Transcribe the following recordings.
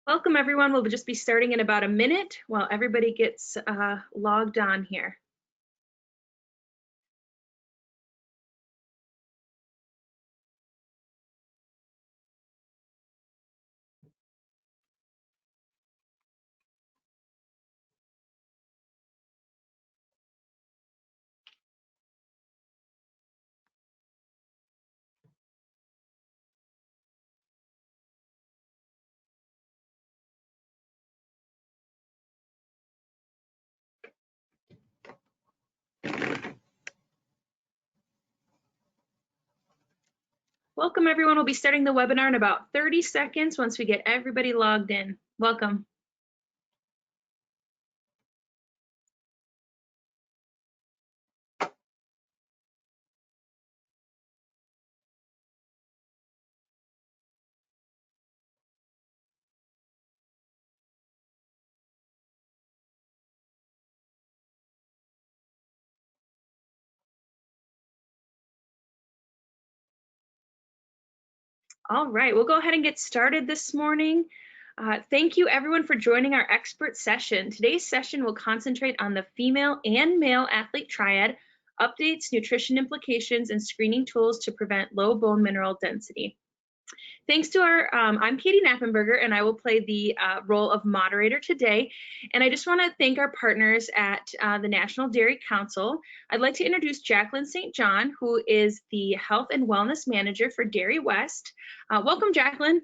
Welcome everyone. We'll just be starting in about a minute while everybody gets logged on here. Welcome everyone. We'll be starting the webinar in about 30 seconds once we get everybody logged in. Welcome. All right, we'll go ahead and get started this morning. Thank you everyone for joining our expert session. Today's session will concentrate on the female and male athlete triad, updates, nutrition implications, and screening tools to prevent low bone mineral density. Thanks to I'm Katie Knappenberger, and I will play the role of moderator today. And I just want to thank our partners at the National Dairy Council. I'd like to introduce Jacqueline St. John, who is the Health and Wellness Manager for Dairy West. Welcome, Jacqueline.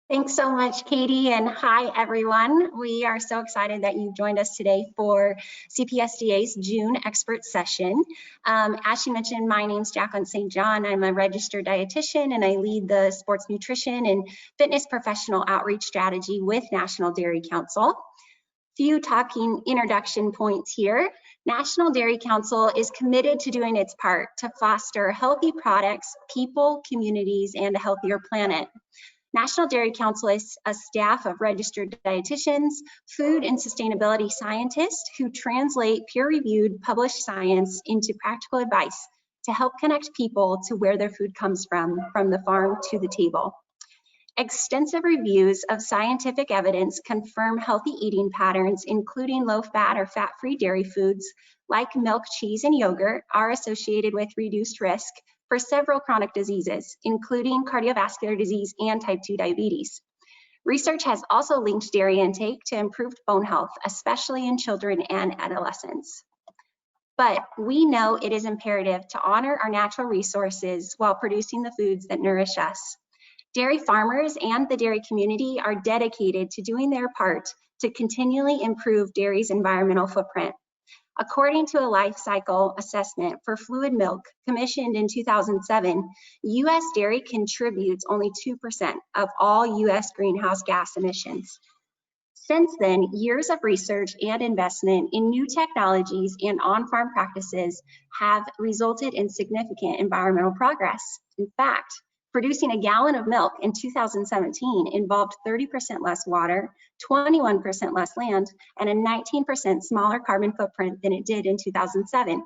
Thanks so much, Katie, and hi, everyone. We are so excited that you joined us today for CPSDA's June expert session. As she mentioned, my name's Jacqueline St. John. I'm a registered dietitian, and I lead the sports nutrition and fitness professional outreach strategy with National Dairy Council. Few talking introduction points here. National Dairy Council is committed to doing its part to foster healthy products, people, communities, and a healthier planet. National Dairy Council is a staff of registered dietitians, food and sustainability scientists who translate peer-reviewed published science into practical advice to help connect people to where their food comes from the farm to the table. Extensive reviews of scientific evidence confirm healthy eating patterns, including low-fat or fat-free dairy foods like milk, cheese, and yogurt, are associated with reduced risk for several chronic diseases, including cardiovascular disease and type 2 diabetes. Research has also linked dairy intake to improved bone health, especially in children and adolescents. But we know it is imperative to honor our natural resources while producing the foods that nourish us. Dairy farmers and the dairy community are dedicated to doing their part to continually improve dairy's environmental footprint. According to a life cycle assessment for fluid milk commissioned in 2007, U.S. dairy contributes only 2% of all U.S. greenhouse gas emissions. Since then, years of research and investment in new technologies and on-farm practices have resulted in significant environmental progress. In fact, producing a gallon of milk in 2017 involved 30% less water, 21% less land, and a 19% smaller carbon footprint than it did in 2007.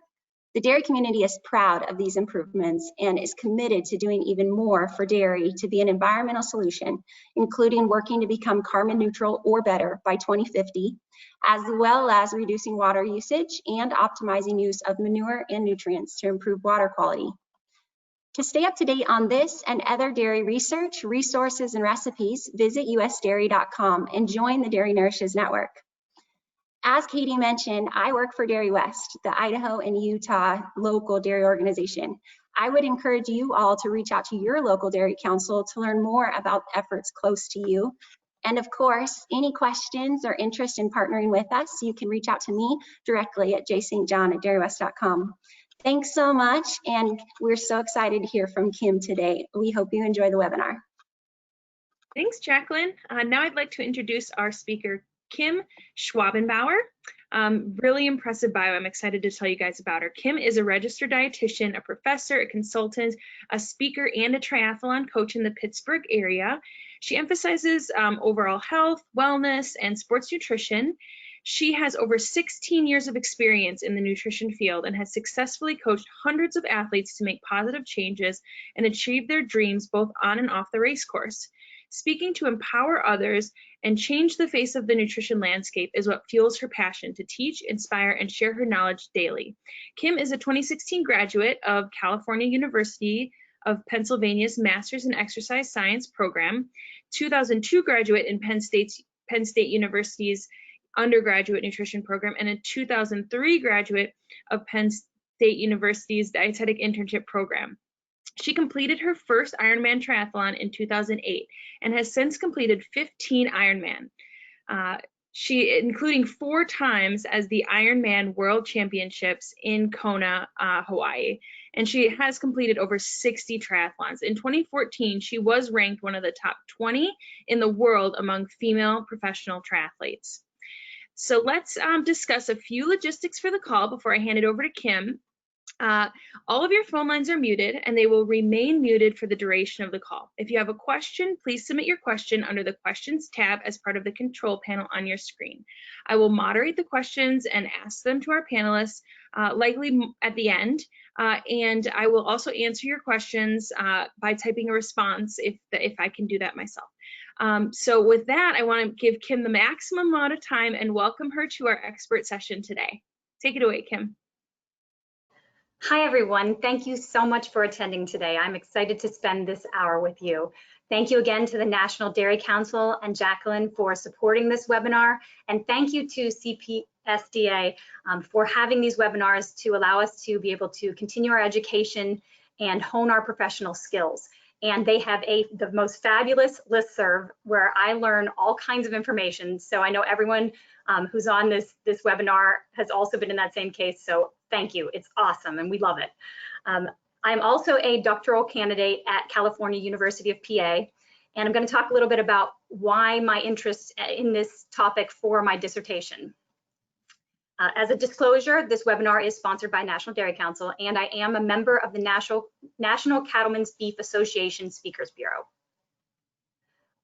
The dairy community is proud of these improvements and is committed to doing even more for dairy to be an environmental solution, including working to become carbon neutral or better by 2050, as well as reducing water usage and optimizing use of manure and nutrients to improve water quality. To stay up to date on this and other dairy research, resources, and recipes, visit usdairy.com and join the Dairy Nourishes Network. As Katie mentioned, I work for Dairy West, the Idaho and Utah local dairy organization. I would encourage you all to reach out to your local dairy council to learn more about efforts close to you. And of course, any questions or interest in partnering with us, you can reach out to me directly at jstjohn@dairywest.com. Thanks so much, and we're so excited to hear from Kim today. We hope you enjoy the webinar. Thanks, Jacqueline. Now I'd like to introduce our speaker, Kim Schwabenbauer. Really impressive bio. I'm excited to tell you guys about her. Kim is a registered dietitian, a professor, a consultant, a speaker, and a triathlon coach in the Pittsburgh area. She emphasizes overall health, wellness, and sports nutrition. She has over 16 years of experience in the nutrition field and has successfully coached hundreds of athletes to make positive changes and achieve their dreams both on and off the race course. Speaking to empower others and change the face of the nutrition landscape is what fuels her passion to teach, inspire, and share her knowledge daily. Kim is a 2016 graduate of California University of Pennsylvania's Master's in Exercise Science program, 2002 graduate in Penn State University's undergraduate nutrition program, and a 2003 graduate of Penn State University's dietetic internship program. She completed her first Ironman triathlon in 2008 and has since completed 15 Ironman, including 4 times as the Ironman World Championships in Kona, Hawaii. And she has completed over 60 triathlons. In 2014, she was ranked one of the top 20 in the world among female professional triathletes. So let's discuss a few logistics for the call before I hand it over to Kim. All of your phone lines are muted and they will remain muted for the duration of the call. If you have a question, please submit your question under the questions tab as part of the control panel on your screen. I will moderate the questions and ask them to our panelists, likely at the end, and I will also answer your questions by typing a response if I can do that myself. So with that, I want to give Kim the maximum amount of time and welcome her to our expert session today. Take it away, Kim. Hi, everyone. Thank you so much for attending today. I'm excited to spend this hour with you. Thank you again to the National Dairy Council and Jacqueline for supporting this webinar. And thank you to CPSDA for having these webinars to allow us to be able to continue our education and hone our professional skills. And they have the most fabulous listserv where I learn all kinds of information. So I know everyone who's on this webinar has also been in that same case. So thank you. It's awesome and we love it. I'm also a doctoral candidate at California University of PA. And I'm going to talk a little bit about why my interest in this topic for my dissertation. As a disclosure, this webinar is sponsored by National Dairy Council, and I am a member of the National Cattlemen's Beef Association Speakers Bureau.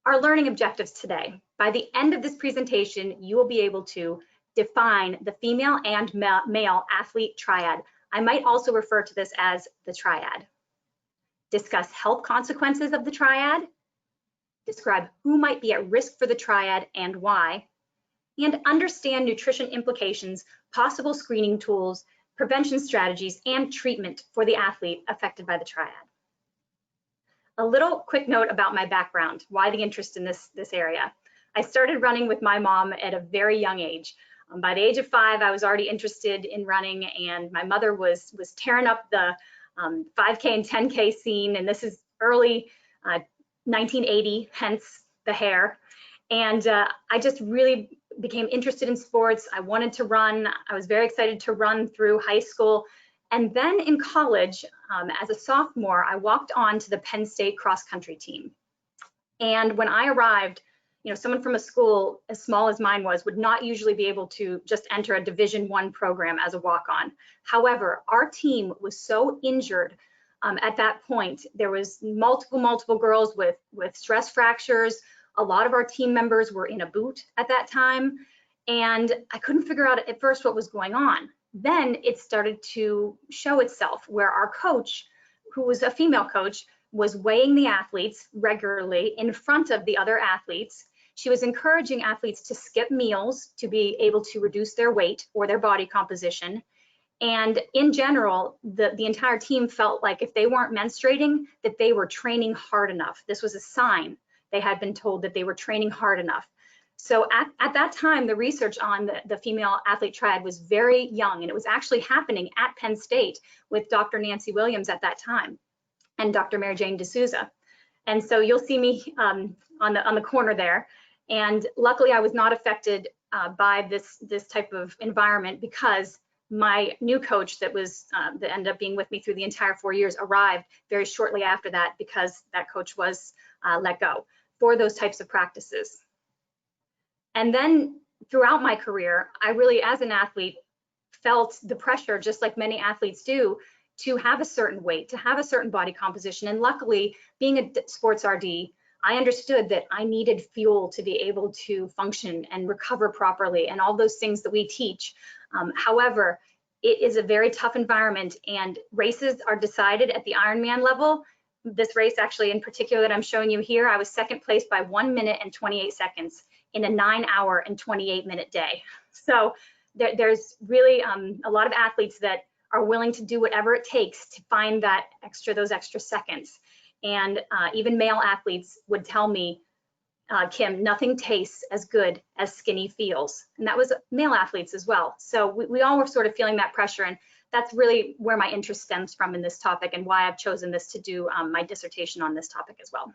Our learning objectives today. By the end of this presentation, you will be able to define the female and male athlete triad. I might also refer to this as the triad. Discuss health consequences of the triad. Describe who might be at risk for the triad and why. And understand nutrition implications, possible screening tools, prevention strategies, and treatment for the athlete affected by the triad. A little quick note about my background, why the interest in this area. I started running with my mom at a very young age. By the age of 5, I was already interested in running, and my mother was tearing up the 5K and 10K scene, and this is early 1980, hence the hair. And I just really became interested in sports. I wanted to run. I was very excited to run through high school. And then in college, as a sophomore, I walked on to the Penn State cross country team. And when I arrived, someone from a school as small as mine would not usually be able to just enter a Division I program as a walk-on. However, our team was so injured at that point. There was multiple girls with stress fractures. A lot of our team members were in a boot at that time, and I couldn't figure out at first what was going on. Then it started to show itself where our coach, who was a female coach, was weighing the athletes regularly in front of the other athletes. She was encouraging athletes to skip meals to be able to reduce their weight or their body composition. And in general, the entire team felt like if they weren't menstruating, that they were training hard enough. This was a sign. They had been told that they were training hard enough. So at that time, the research on the female athlete triad was very young, and it was actually happening at Penn State with Dr. Nancy Williams at that time and Dr. Mary Jane D'Souza. And so you'll see me on the corner there. And luckily, I was not affected by this type of environment because my new coach that ended up being with me through the entire 4 years arrived very shortly after that because that coach was let go for those types of practices. And then throughout my career, I really, as an athlete, felt the pressure, just like many athletes do, to have a certain weight, to have a certain body composition. And luckily, being a sports RD, I understood that I needed fuel to be able to function and recover properly and all those things that we teach. However, it is a very tough environment, and races are decided at the Ironman level this race actually in particular that I'm showing you here, I was second place by 1 minute and 28 seconds in a 9-hour and 28-minute day. So there's really a lot of athletes that are willing to do whatever it takes to find those extra seconds. And even male athletes would tell me, Kim, nothing tastes as good as skinny feels. And that was male athletes as well. So we all were sort of feeling that pressure, and that's really where my interest stems from in this topic and why I've chosen this to do my dissertation on this topic as well.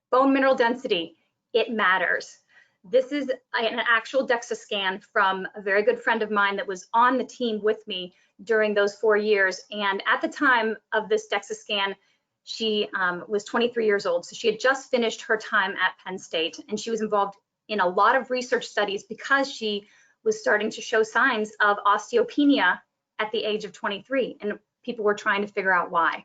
Bone mineral density, it matters. This is an actual DEXA scan from a very good friend of mine that was on the team with me during those 4 years. And at the time of this DEXA scan, she was 23 years old. So she had just finished her time at Penn State, and she was involved in a lot of research studies because she was starting to show signs of osteopenia at the age of 23, and people were trying to figure out why.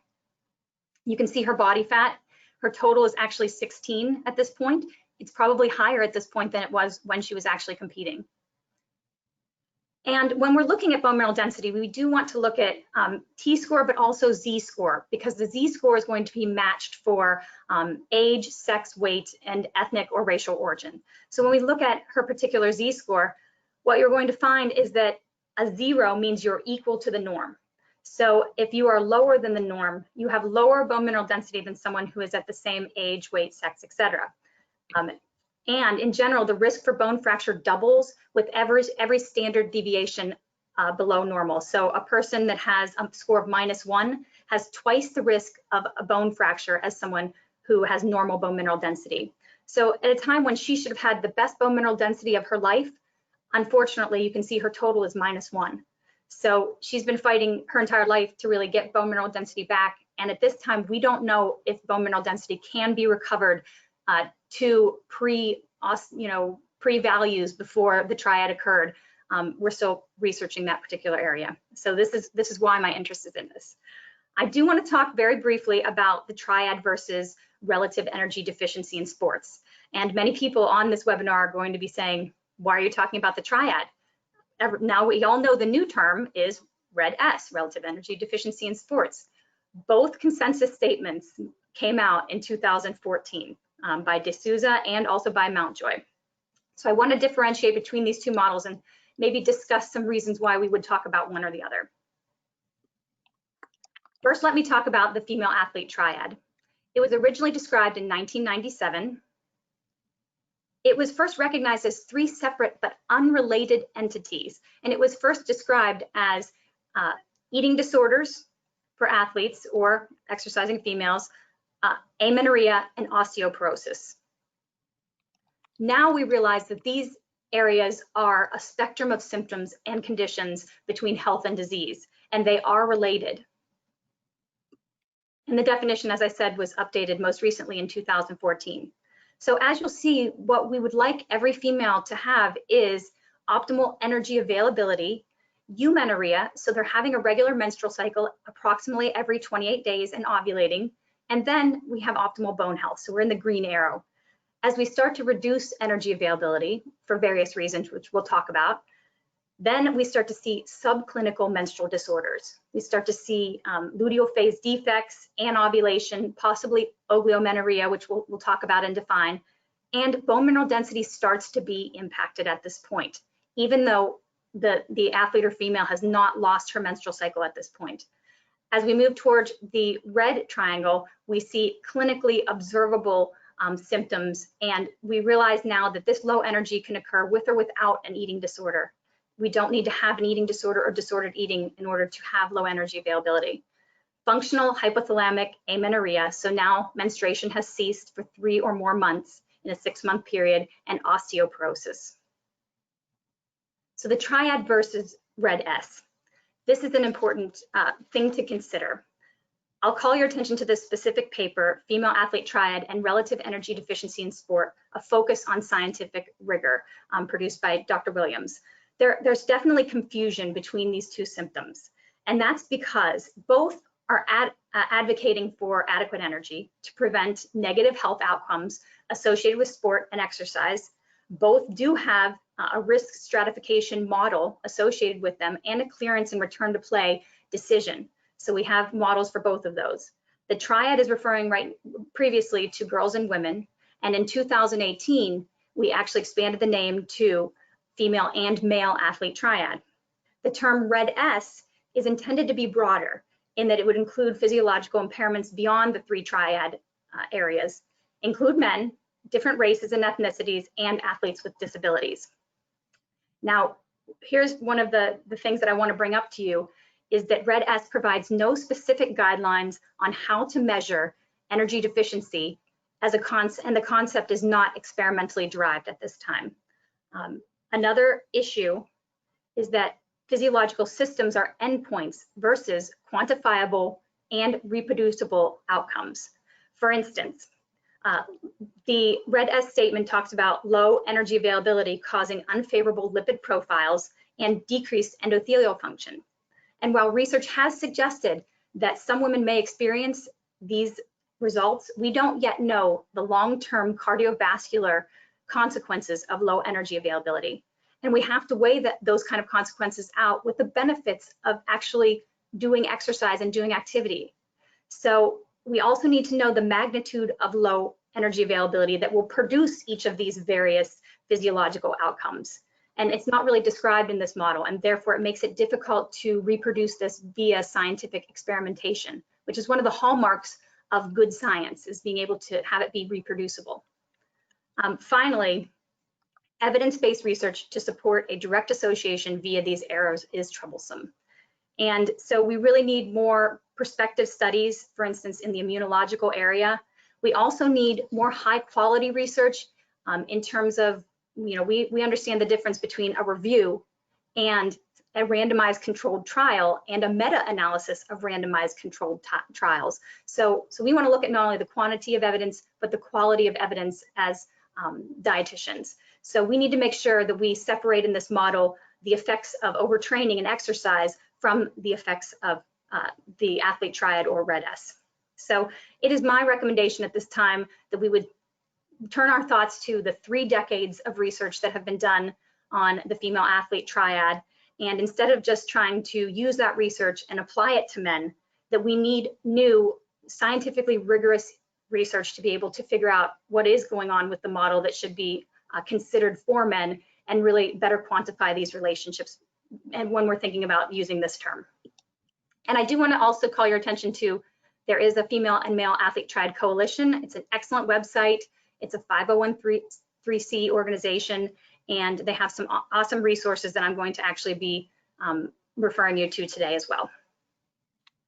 You can see her body fat. Her total is actually 16 at this point. It's probably higher at this point than it was when she was actually competing. And when we're looking at bone mineral density, we do want to look at T-score, but also Z-score, because the Z-score is going to be matched for age, sex, weight, and ethnic or racial origin. So when we look at her particular Z-score, what you're going to find is that a 0 means you're equal to the norm. So if you are lower than the norm, you have lower bone mineral density than someone who is at the same age, weight, sex, etc. And in general, the risk for bone fracture doubles with every standard deviation below normal. So a person that has a score of -1 has twice the risk of a bone fracture as someone who has normal bone mineral density. So at a time when she should have had the best bone mineral density of her life, unfortunately, you can see her total is -1. So she's been fighting her entire life to really get bone mineral density back. And at this time, we don't know if bone mineral density can be recovered to pre-values before the triad occurred. We're still researching that particular area. So this is why my interest is in this. I do want to talk very briefly about the triad versus relative energy deficiency in sports. And many people on this webinar are going to be saying, why are you talking about the triad? Now we all know the new term is RED-S, relative energy deficiency in sports. Both consensus statements came out in 2014 by D'Souza and also by Mountjoy. So I want to differentiate between these two models and maybe discuss some reasons why we would talk about one or the other. First, let me talk about the female athlete triad. It was originally described in 1997. It was first recognized as 3 separate but unrelated entities, and it was first described as eating disorders for athletes or exercising females, amenorrhea, and osteoporosis. Now we realize that these areas are a spectrum of symptoms and conditions between health and disease, and they are related. And the definition, as I said, was updated most recently in 2014. So as you'll see, what we would like every female to have is optimal energy availability, eumenorrhea, so they're having a regular menstrual cycle approximately every 28 days and ovulating, and then we have optimal bone health, so we're in the green arrow. As we start to reduce energy availability for various reasons, which we'll talk about, then we start to see subclinical menstrual disorders. We start to see luteal phase defects, anovulation, possibly oleomenorrhea, which we'll talk about and define, and bone mineral density starts to be impacted at this point, even though the athlete or female has not lost her menstrual cycle at this point. As we move towards the red triangle, we see clinically observable symptoms, and we realize now that this low energy can occur with or without an eating disorder. We don't need to have an eating disorder or disordered eating in order to have low energy availability. Functional hypothalamic amenorrhea, so now menstruation has ceased for 3 or more months in a 6-month period, and osteoporosis. So the triad versus RED-S. This is an important thing to consider. I'll call your attention to this specific paper, Female Athlete Triad and Relative Energy Deficiency in Sport, a focus on scientific rigor, produced by Dr. Williams. There's definitely confusion between these two symptoms, and that's because both are advocating for adequate energy to prevent negative health outcomes associated with sport and exercise. Both do have a risk stratification model associated with them and a clearance and return to play decision. So we have models for both of those. The Triad is referring previously to girls and women, and in 2018, we actually expanded the name to female and male athlete triad. The term Red S is intended to be broader in that it would include physiological impairments beyond the 3 triad areas, include men, different races and ethnicities, and athletes with disabilities. Now, here's one of the things that I want to bring up to you is that Red S provides no specific guidelines on how to measure energy deficiency and the concept is not experimentally derived at this time. Another issue is that physiological systems are endpoints versus quantifiable and reproducible outcomes. For instance, the Red S statement talks about low energy availability causing unfavorable lipid profiles and decreased endothelial function. And while research has suggested that some women may experience these results, we don't yet know the long-term cardiovascular consequences of low energy availability. And we have to weigh those kind of consequences out with the benefits of actually doing exercise and doing activity. So we also need to know the magnitude of low energy availability that will produce each of these various physiological outcomes. And it's not really described in this model, and therefore it makes it difficult to reproduce this via scientific experimentation, which is one of the hallmarks of good science, is being able to have it be reproducible. Finally, evidence-based research to support a direct association via these arrows is troublesome. And so we really need more prospective studies, for instance, in the immunological area. We also need more high quality research in terms of, we understand the difference between a review and a randomized controlled trial and a meta-analysis of randomized controlled trials. So we want to look at not only the quantity of evidence, but the quality of evidence as dietitians. So we need to make sure that we separate in this model the effects of overtraining and exercise from the effects of the athlete triad or Red S. So it is my recommendation at this time that we would turn our thoughts to the 3 decades of research that have been done on the female athlete triad. And instead of just trying to use that research and apply it to men, that we need new scientifically rigorous research to be able to figure out what is going on with the model that should be considered for men and really better quantify these relationships and when we're thinking about using this term. And I do want to also call your attention to, there is a female and male athlete triad coalition. It's an excellent website. It's a 501(c)(3) organization, and they have some awesome resources that I'm going to actually be referring you to today as well.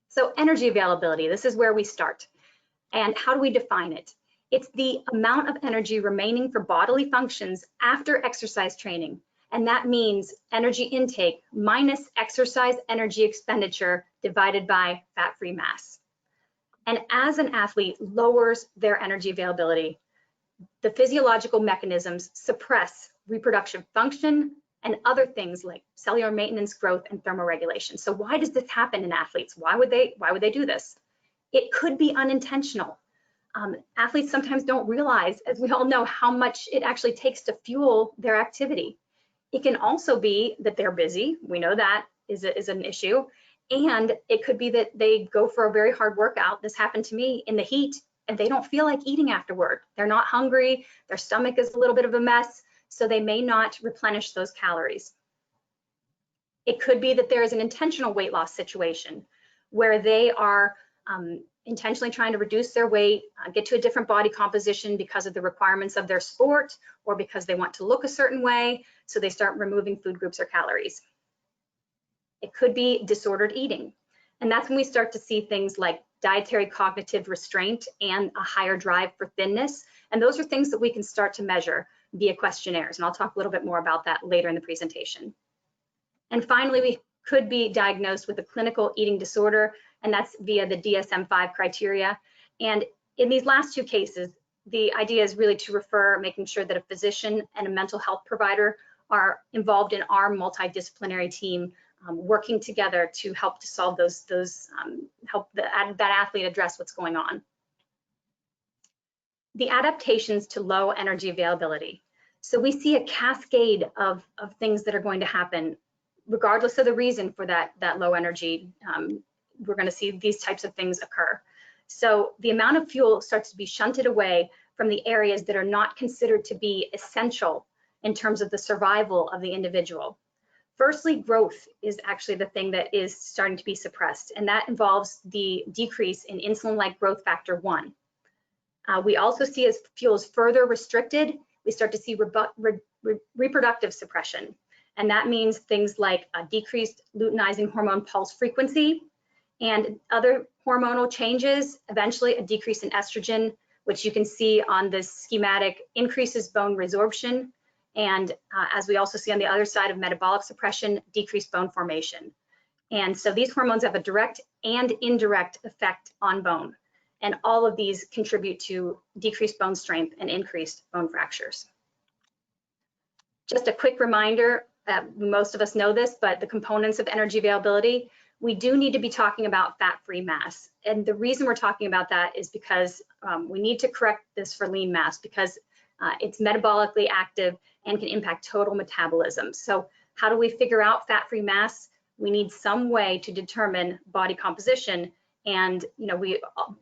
So energy availability, this is where we start. And how do we define it? It's the amount of energy remaining for bodily functions after exercise training. And that means energy intake minus exercise energy expenditure divided by fat-free mass. And as an athlete lowers their energy availability, the physiological mechanisms suppress reproductive function and other things like cellular maintenance, growth, and thermoregulation. So why does this happen in athletes? Why would they do this? It could be unintentional. Athletes sometimes don't realize, as we all know, how much it actually takes to fuel their activity. It can also be that they're busy. We know that is an issue. And it could be that they go for a very hard workout. This happened to me in the heat, and they don't feel like eating afterward. They're not hungry. Their stomach is a little bit of a mess, so they may not replenish those calories. It could be that there is an intentional weight loss situation where they are intentionally trying to reduce their weight, get to a different body composition because of the requirements of their sport or because they want to look a certain way, so they start removing food groups or calories. It could be disordered eating, and that's when we start to see things like dietary cognitive restraint and a higher drive for thinness, and those are things that we can start to measure via questionnaires, and I'll talk a little bit more about that later in the presentation. And finally, we could be diagnosed with a clinical eating disorder, and that's via the DSM-5 criteria. And in these last 2 cases, the idea is really to refer, making sure that a physician and a mental health provider are involved in our multidisciplinary team, working together to help to solve help that athlete address what's going on. The adaptations to low energy availability. So we see a cascade of things that are going to happen regardless of the reason for that low energy. We're going to see these types of things occur. So the amount of fuel starts to be shunted away from the areas that are not considered to be essential in terms of the survival of the individual. Firstly, growth is actually the thing that is starting to be suppressed, and that involves the decrease in insulin-like growth factor 1. We also see as fuel is further restricted, we start to see reproductive suppression. And that means things like a decreased luteinizing hormone pulse frequency and other hormonal changes, eventually a decrease in estrogen, which you can see on this schematic, increases bone resorption. And as we also see on the other side of metabolic suppression, decreased bone formation. And so these hormones have a direct and indirect effect on bone. And all of these contribute to decreased bone strength and increased bone fractures. Just a quick reminder, most of us know this, but the components of energy availability, we do need to be talking about fat-free mass. And the reason we're talking about that is because we need to correct this for lean mass, because it's metabolically active and can impact total metabolism. So how do we figure out fat-free mass? We need some way to determine body composition. And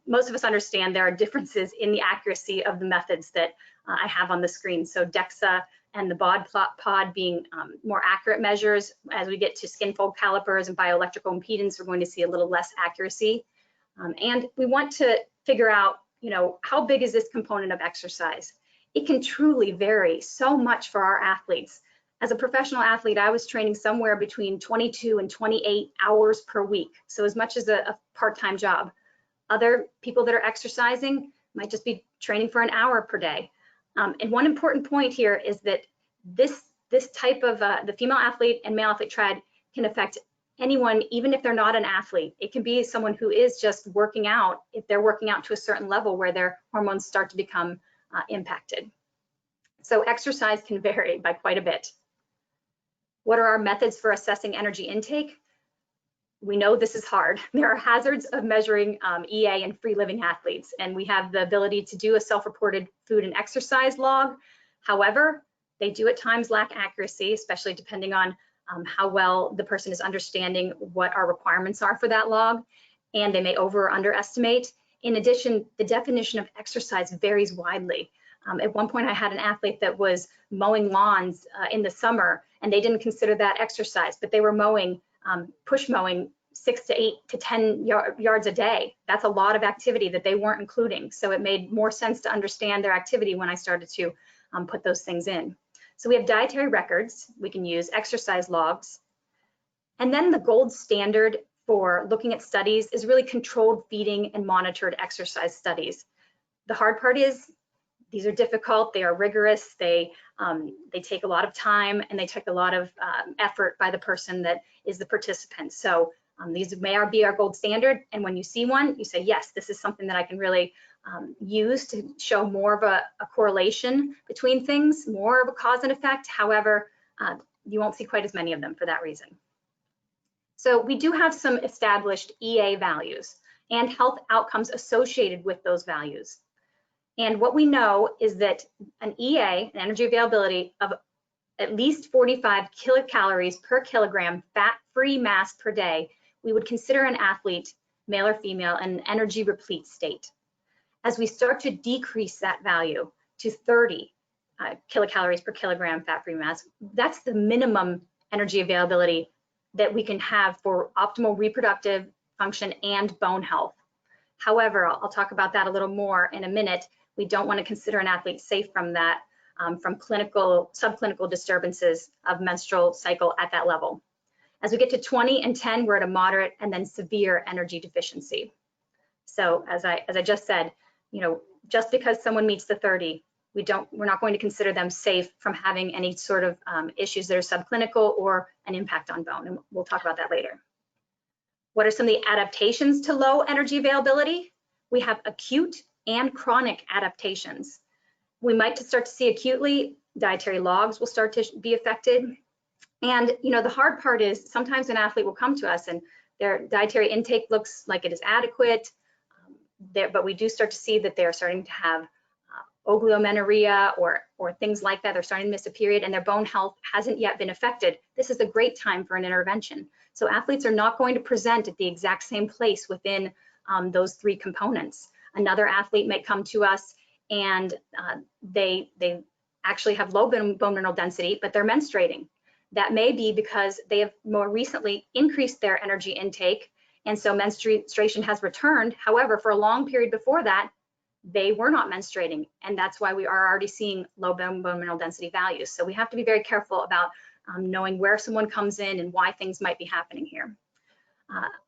most of us understand there are differences in the accuracy of the methods that I have on the screen. So DEXA and the BOD pod being more accurate measures. As we get to skin fold calipers and bioelectrical impedance, we're going to see a little less accuracy. And we want to figure out, how big is this component of exercise? It can truly vary so much for our athletes. As a professional athlete, I was training somewhere between 22 and 28 hours per week, so as much as a part-time job. Other people that are exercising might just be training for an hour per day. And one important point here is that this type of, the female athlete and male athlete triad can affect anyone, even if they're not an athlete. It can be someone who is just working out, if they're working out to a certain level where their hormones start to become impacted. So exercise can vary by quite a bit. What are our methods for assessing energy intake? We know this is hard. There are hazards of measuring EA in free living athletes, and we have the ability to do a self-reported food and exercise log. However, they do at times lack accuracy, especially depending on how well the person is understanding what our requirements are for that log, and they may over or underestimate. In addition, the definition of exercise varies widely. At one point, I had an athlete that was mowing lawns in the summer, and they didn't consider that exercise, but they were mowing, push mowing 6 to 8 to 10 yards a day. That's a lot of activity that they weren't including. So it made more sense to understand their activity when I started to put those things in. So we have dietary records. We can use exercise logs. And then the gold standard for looking at studies is really controlled feeding and monitored exercise studies. The hard part is these are difficult, they are rigorous, they take a lot of time, and they take a lot of effort by the person that is the participant. So these may be our gold standard, and when you see one, you say, yes, this is something that I can really use to show more of a correlation between things, more of a cause and effect. However, you won't see quite as many of them for that reason. So we do have some established EA values and health outcomes associated with those values. And what we know is that an EA, an energy availability of at least 45 kilocalories per kilogram fat-free mass per day, we would consider an athlete, male or female, in an energy replete state. As we start to decrease that value to 30 kilocalories per kilogram fat-free mass, that's the minimum energy availability that we can have for optimal reproductive function and bone health. However, I'll talk about that a little more in a minute. We don't want to consider an athlete safe from that, from subclinical disturbances of menstrual cycle at that level. As we get to 20 and 10, we're at a moderate and then severe energy deficiency. So as I just said, just because someone meets the 30, we're not going to consider them safe from having any sort of issues that are subclinical or an impact on bone, and we'll talk about that later. What are some of the adaptations to low energy availability? We have acute and chronic adaptations. We might start to see acutely, dietary logs will start to be affected. And the hard part is sometimes an athlete will come to us and their dietary intake looks like it is adequate, but we do start to see that they're starting to have oligomenoria or things like that. They're starting to miss a period and their bone health hasn't yet been affected. This is a great time for an intervention. So athletes are not going to present at the exact same place within those three components. Another athlete might come to us and they actually have low bone mineral density, but they're menstruating. That may be because they have more recently increased their energy intake, and so menstruation has returned. However, for a long period before that, they were not menstruating, and that's why we are already seeing low bone mineral density values. So we have to be very careful about knowing where someone comes in and why things might be happening here.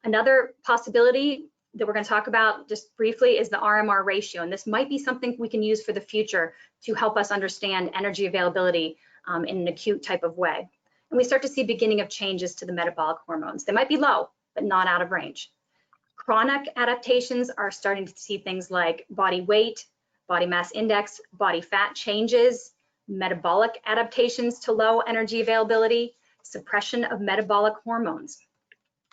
Another possibility that we're going to talk about just briefly is the RMR ratio, and this might be something we can use for the future to help us understand energy availability in an acute type of way. And we start to see beginning of changes to the metabolic hormones. They might be low, but not out of range. Chronic adaptations are starting to see things like body weight, body mass index, body fat changes, metabolic adaptations to low energy availability, suppression of metabolic hormones.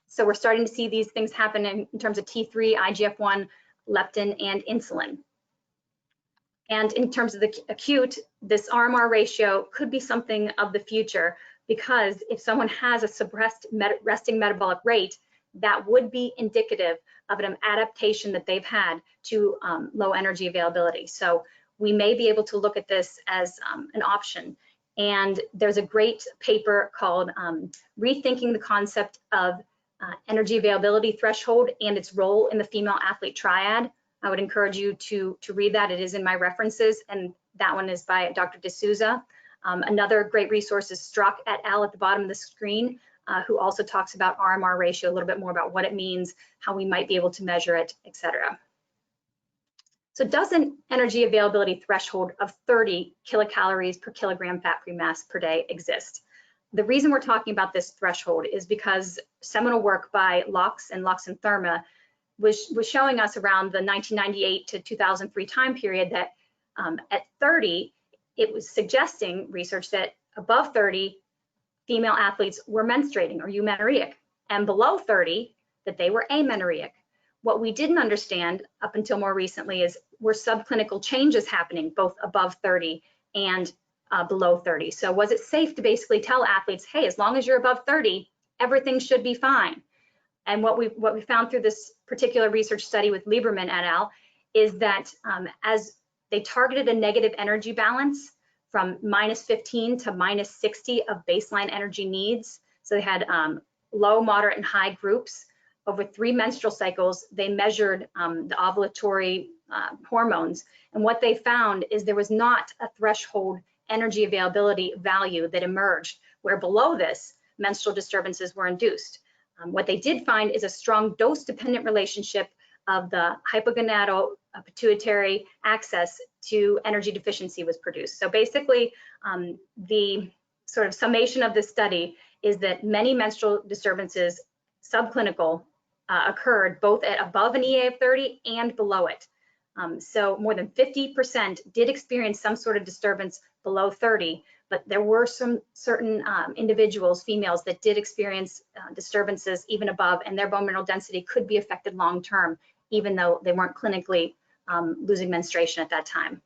So we're starting to see these things happen in terms of T3, IGF-1, leptin, and insulin. And in terms of the acute, this RMR ratio could be something of the future, because if someone has a suppressed resting metabolic rate, that would be indicative of an adaptation that they've had to low energy availability. So we may be able to look at this as an option. And there's a great paper called Rethinking the Concept of Energy Availability Threshold and its Role in the Female Athlete Triad. I would encourage you to read that. It is in my references, and that one is by Dr. D'Souza. Another great resource is Strzok et al. At the bottom of the screen, who also talks about RMR ratio, a little bit more about what it means, how we might be able to measure it, etc. So does an energy availability threshold of 30 kilocalories per kilogram fat-free mass per day exist? The reason we're talking about this threshold is because seminal work by Laux and Therma was showing us around the 1998 to 2003 time period that at 30, it was suggesting research that above 30, female athletes were menstruating or eumenorrheic, and below 30, that they were amenorrheic. What we didn't understand up until more recently is were subclinical changes happening both above 30 and below 30. So was it safe to basically tell athletes, hey, as long as you're above 30, everything should be fine? And what we found through this particular research study with Lieberman et al. Is that as they targeted a negative energy balance from -15 to -60 of baseline energy needs. So they had low, moderate, and high groups. Over 3 menstrual cycles, they measured the ovulatory hormones. And what they found is there was not a threshold energy availability value that emerged, where below this, menstrual disturbances were induced. What they did find is a strong dose-dependent relationship of the hypogonadal pituitary axis to energy deficiency was produced. So basically, the sort of summation of this study is that many menstrual disturbances, subclinical, occurred both at above an EA of 30 and below it. So more than 50% did experience some sort of disturbance below 30, but there were some certain individuals, females, that did experience disturbances even above, and their bone mineral density could be affected long-term, even though they weren't clinically losing menstruation at that time.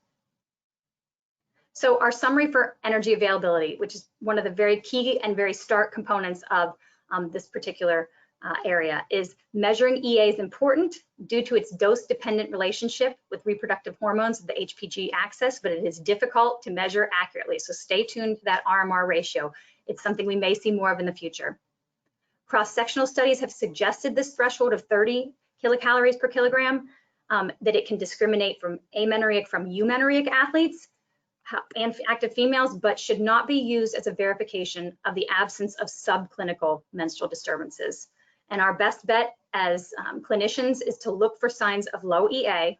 So our summary for energy availability, which is one of the very key and very stark components of this particular area, is measuring EA is important due to its dose-dependent relationship with reproductive hormones of the HPG axis, but it is difficult to measure accurately. So stay tuned to that RMR ratio. It's something we may see more of in the future. Cross-sectional studies have suggested this threshold of 30 kilocalories per kilogram, that it can discriminate from amenorrheic from eumenorrheic athletes and active females, but should not be used as a verification of the absence of subclinical menstrual disturbances. And our best bet as clinicians is to look for signs of low EA,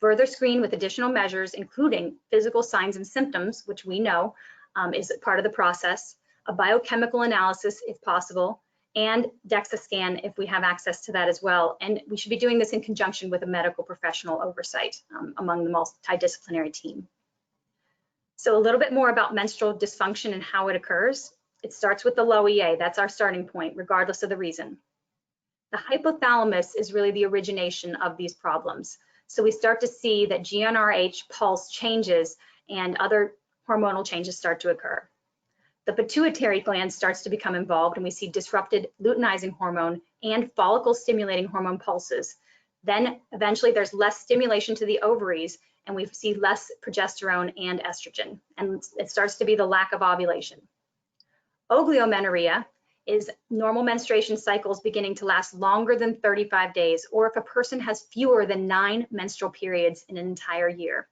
further screen with additional measures, including physical signs and symptoms, which we know is part of the process, a biochemical analysis if possible, and DEXA scan if we have access to that as well. And we should be doing this in conjunction with a medical professional oversight among the multidisciplinary team. So a little bit more about menstrual dysfunction and how it occurs. It starts with the low EA. That's our starting point, regardless of the reason. The hypothalamus is really the origination of these problems. So we start to see that GnRH pulse changes and other hormonal changes start to occur. The pituitary gland starts to become involved, and we see disrupted luteinizing hormone and follicle stimulating hormone pulses. Then eventually there's less stimulation to the ovaries, and we see less progesterone and estrogen, and it starts to be the lack of ovulation. Oleomenorrhea is normal menstruation cycles beginning to last longer than 35 days, or if a person has fewer than 9 menstrual periods in an entire year.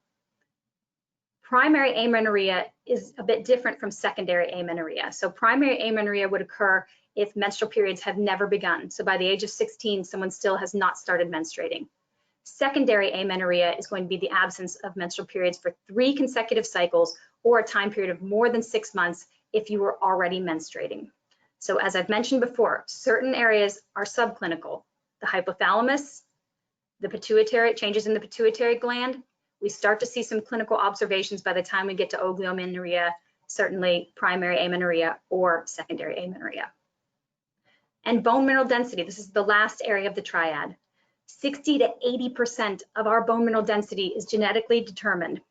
Primary amenorrhea is a bit different from secondary amenorrhea. So primary amenorrhea would occur if menstrual periods have never begun. So by the age of 16, someone still has not started menstruating. Secondary amenorrhea is going to be the absence of menstrual periods for 3 consecutive cycles or a time period of more than 6 months if you were already menstruating. So as I've mentioned before, certain areas are subclinical. The hypothalamus, the pituitary, changes in the pituitary gland. We start to see some clinical observations by the time we get to oleomenorrhea, certainly primary amenorrhea or secondary amenorrhea. And bone mineral density, this is the last area of the triad. 60 to 80% of our bone mineral density is genetically determined,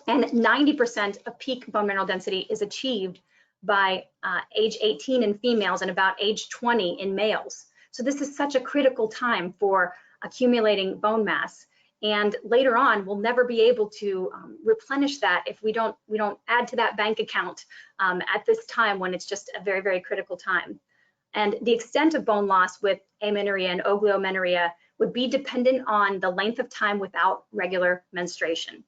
and 90% of peak bone mineral density is achieved by age 18 in females and about age 20 in males. So this is such a critical time for accumulating bone mass. And later on, we'll never be able to replenish that if we don't add to that bank account at this time when it's just a very, very critical time. And the extent of bone loss with amenorrhea and oleomenorrhea would be dependent on the length of time without regular menstruation.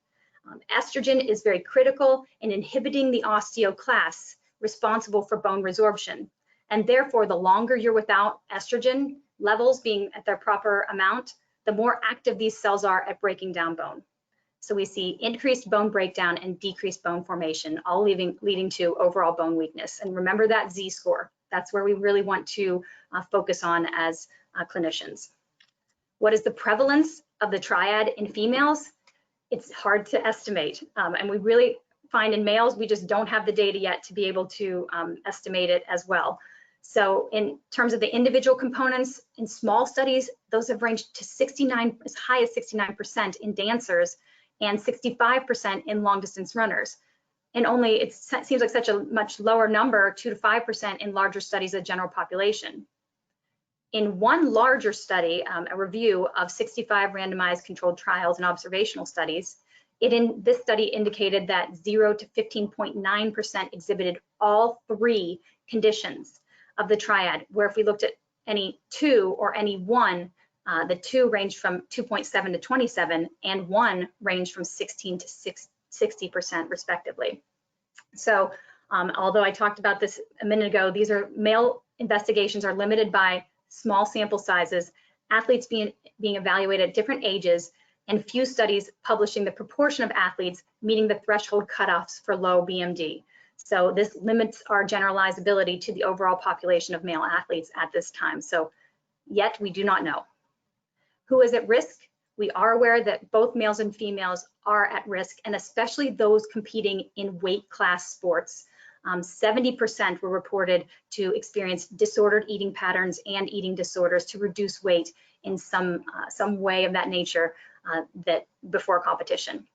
Estrogen is very critical in inhibiting the osteoclasts responsible for bone resorption. And therefore, the longer you're without estrogen levels being at their proper amount, the more active these cells are at breaking down bone. So we see increased bone breakdown and decreased bone formation, all leading to overall bone weakness. And remember that Z-score. That's where we really want to focus on as clinicians. What is the prevalence of the triad in females? It's hard to estimate. And we really find in males, we just don't have the data yet to be able to estimate it as well. So in terms of the individual components, in small studies, those have ranged to 69, as high as 69% in dancers and 65% in long distance runners. And only, it seems like such a much lower number, 2 to 5% in larger studies of the general population. In one larger study, a review of 65 randomized controlled trials and observational studies, this study indicated that 0 to 15.9% exhibited all 3 conditions of the triad, where if we looked at any 2 or any 1, the 2 ranged from 2.7 to 27 and 1 ranged from 16 to 60% respectively. So although I talked about this a minute ago, these are male investigations are limited by small sample sizes, athletes being evaluated at different ages, and few studies publishing the proportion of athletes meeting the threshold cutoffs for low BMD. So this limits our generalizability to the overall population of male athletes at this time. So yet we do not know. Who is at risk? We are aware that both males and females are at risk, and especially those competing in weight class sports. 70% were reported to experience disordered eating patterns and eating disorders to reduce weight in some way of that nature that before competition.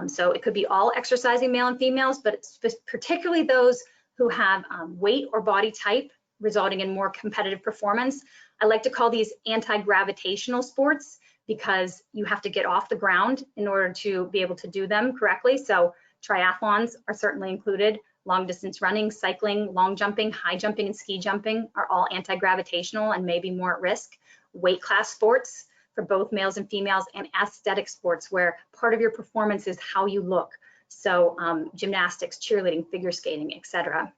So it could be all exercising male and females, but particularly those who have weight or body type resulting in more competitive performance. I like to call these anti-gravitational sports because you have to get off the ground in order to be able to do them correctly. So triathlons are certainly included. Long distance running, cycling, long jumping, high jumping, and ski jumping are all anti-gravitational and maybe more at risk. Weight class sports for both males and females, and aesthetic sports where part of your performance is how you look. So gymnastics, cheerleading, figure skating, etc.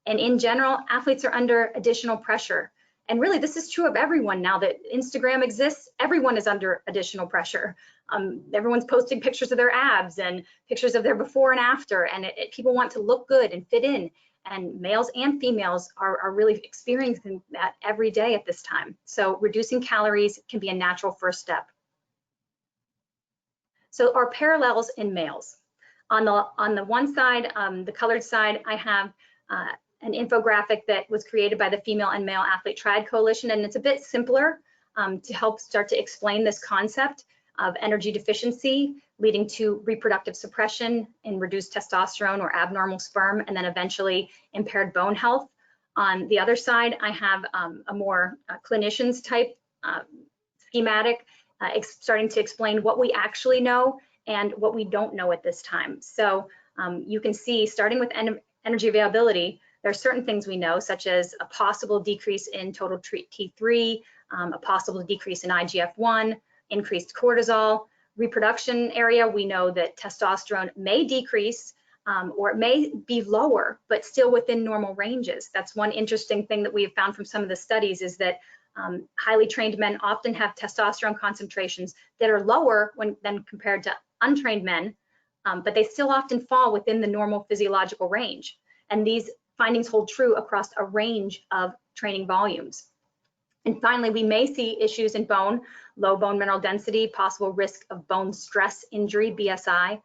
And in general, athletes are under additional pressure. And really, this is true of everyone now that Instagram exists. Everyone is under additional pressure. Everyone's posting pictures of their abs and pictures of their before and after, and people want to look good and fit in. And males and females are really experiencing that every day at this time. So reducing calories can be a natural first step. So our parallels in males. On the one side, the colored side, I have an infographic that was created by the Female and Male Athlete Triad Coalition, and it's a bit simpler to help start to explain this concept of energy deficiency leading to reproductive suppression and reduced testosterone or abnormal sperm, and then eventually impaired bone health. On the other side, I have a more clinicians type schematic, starting to explain what we actually know and what we don't know at this time. So you can see, starting with energy availability, there are certain things we know, such as a possible decrease in total T3, a possible decrease in IGF-1, increased cortisol. Reproduction area, we know that testosterone may decrease or it may be lower, but still within normal ranges. That's one interesting thing that we have found from some of the studies, is that highly trained men often have testosterone concentrations that are lower than compared to untrained men, but they still often fall within the normal physiological range. And these findings hold true across a range of training volumes. And finally, we may see issues in bone, low bone mineral density, possible risk of bone stress injury, BSI,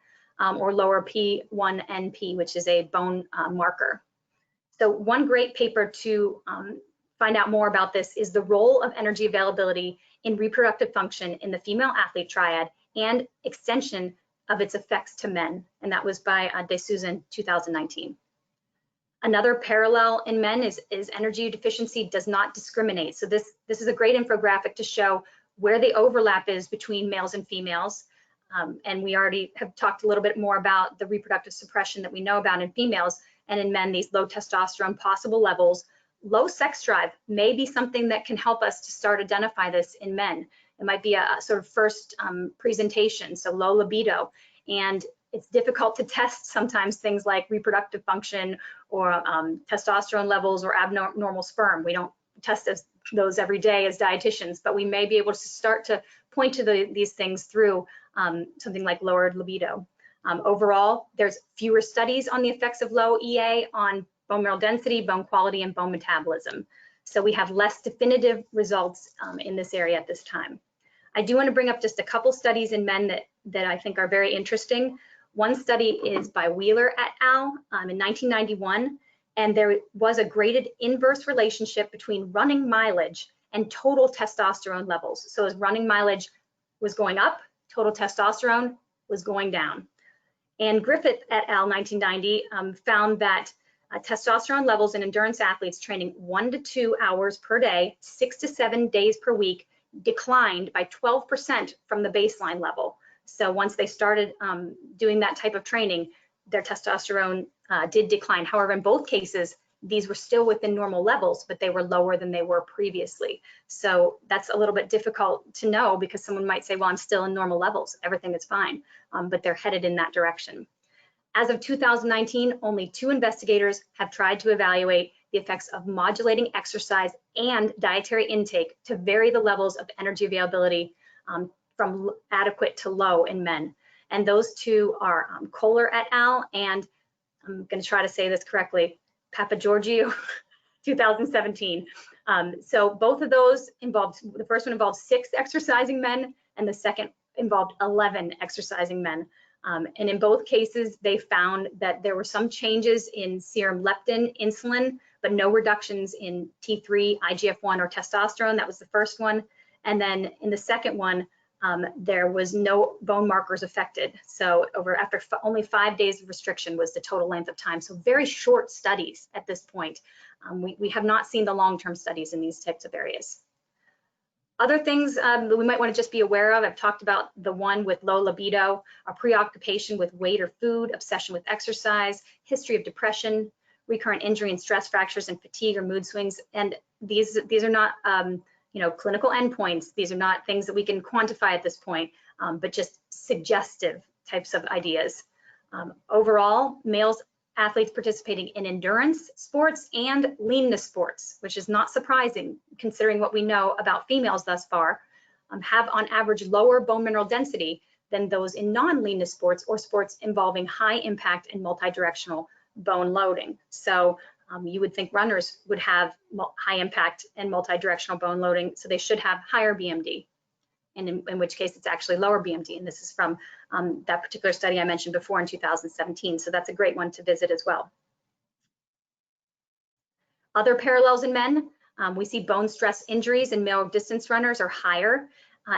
or lower P1NP, which is a bone marker. So one great paper to find out more about this is the role of energy availability in reproductive function in the female athlete triad and extension of its effects to men. And that was by D'Souza in 2019. Another parallel in men is energy deficiency does not discriminate. So this is a great infographic to show where the overlap is between males and females. And we already have talked a little bit more about the reproductive suppression that we know about in females, and in men, these low testosterone possible levels. Low sex drive may be something that can help us to start identify this in men. It might be a sort of first presentation, so low libido. And it's difficult to test sometimes things like reproductive function or testosterone levels or abnormal sperm. We don't test those every day as dietitians, but we may be able to start to point to these things through something like lowered libido. Overall, there's fewer studies on the effects of low EA on bone mineral density, bone quality, and bone metabolism. So we have less definitive results in this area at this time. I do want to bring up just a couple studies in men that I think are very interesting. One study is by Wheeler et al. In 1991, and there was a graded inverse relationship between running mileage and total testosterone levels. So as running mileage was going up, total testosterone was going down. And Griffith et al. 1990 found that testosterone levels in endurance athletes training 1 to 2 hours per day, 6 to 7 days per week, declined by 12% from the baseline level. So once they started doing that type of training, their testosterone did decline. However, in both cases, these were still within normal levels, but they were lower than they were previously. So that's a little bit difficult to know, because someone might say, well, I'm still in normal levels, everything is fine, but they're headed in that direction. As of 2019, only 2 investigators have tried to evaluate the effects of modulating exercise and dietary intake to vary the levels of energy availability from adequate to low in men. And those 2 are Kohler et al. And I'm going to try to say this correctly, Papageorgiou, 2017. So both of those involved, the first one involved 6 exercising men, and the second involved 11 exercising men. And in both cases, they found that there were some changes in serum leptin, insulin, but no reductions in T3, IGF-1, or testosterone. That was the first one. And then in the second one, there was no bone markers affected. So after only 5 days of restriction was the total length of time. So very short studies at this point. We have not seen the long-term studies in these types of areas. Other things that we might want to just be aware of, I've talked about the one with low libido, a preoccupation with weight or food, obsession with exercise, history of depression, recurrent injury and stress fractures, and fatigue or mood swings. And these are not clinical endpoints. These are not things that we can quantify at this point, but just suggestive types of ideas. Overall, males athletes participating in endurance sports and leanness sports, which is not surprising considering what we know about females thus far, have on average lower bone mineral density than those in non-leanness sports or sports involving high impact and multi-directional bone loading. So you would think runners would have high impact and multi-directional bone loading, so they should have higher BMD, and in which case it's actually lower BMD. And this is from that particular study I mentioned before in 2017. So that's a great one to visit as well. Other parallels in men, we see bone stress injuries in male distance runners are higher.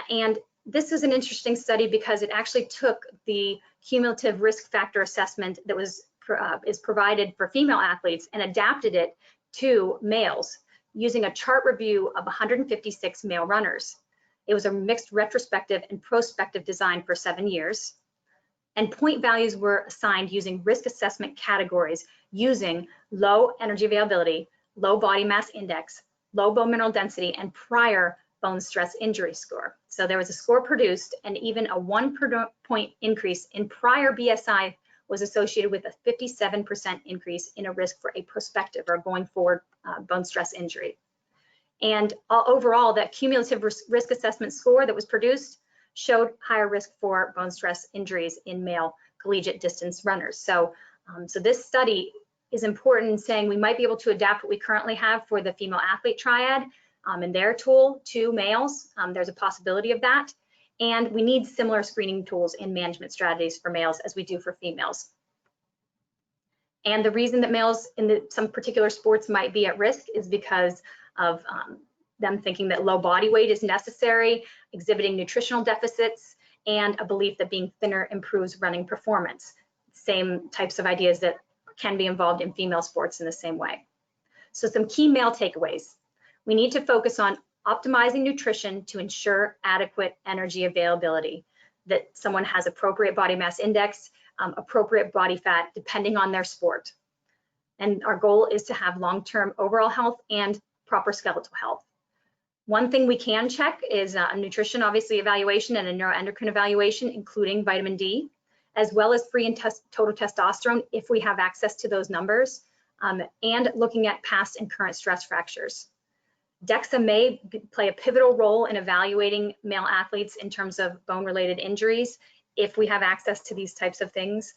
And this is an interesting study because it actually took the cumulative risk factor assessment that is provided for female athletes and adapted it to males using a chart review of 156 male runners. It was a mixed retrospective and prospective design for 7 years. And point values were assigned using risk assessment categories using low energy availability, low body mass index, low bone mineral density, and prior bone stress injury score. So there was a score produced, and even a 1 point increase in prior BSI was associated with a 57% increase in a risk for a prospective or going forward bone stress injury. And overall, that cumulative risk assessment score that was produced showed higher risk for bone stress injuries in male collegiate distance runners. So, so this study is important in saying we might be able to adapt what we currently have for the female athlete triad and their tool to males. There's a possibility of that. And we need similar screening tools and management strategies for males as we do for females. And the reason that males in some particular sports might be at risk is because of them thinking that low body weight is necessary, exhibiting nutritional deficits, and a belief that being thinner improves running performance. Same types of ideas that can be involved in female sports in the same way. So some key male takeaways. We need to focus on optimizing nutrition to ensure adequate energy availability, that someone has appropriate body mass index, appropriate body fat, depending on their sport. And our goal is to have long-term overall health and proper skeletal health. One thing we can check is a nutrition, obviously, evaluation and a neuroendocrine evaluation, including vitamin D, as well as free and total testosterone if we have access to those numbers, and looking at past and current stress fractures. DEXA may play a pivotal role in evaluating male athletes in terms of bone-related injuries if we have access to these types of things.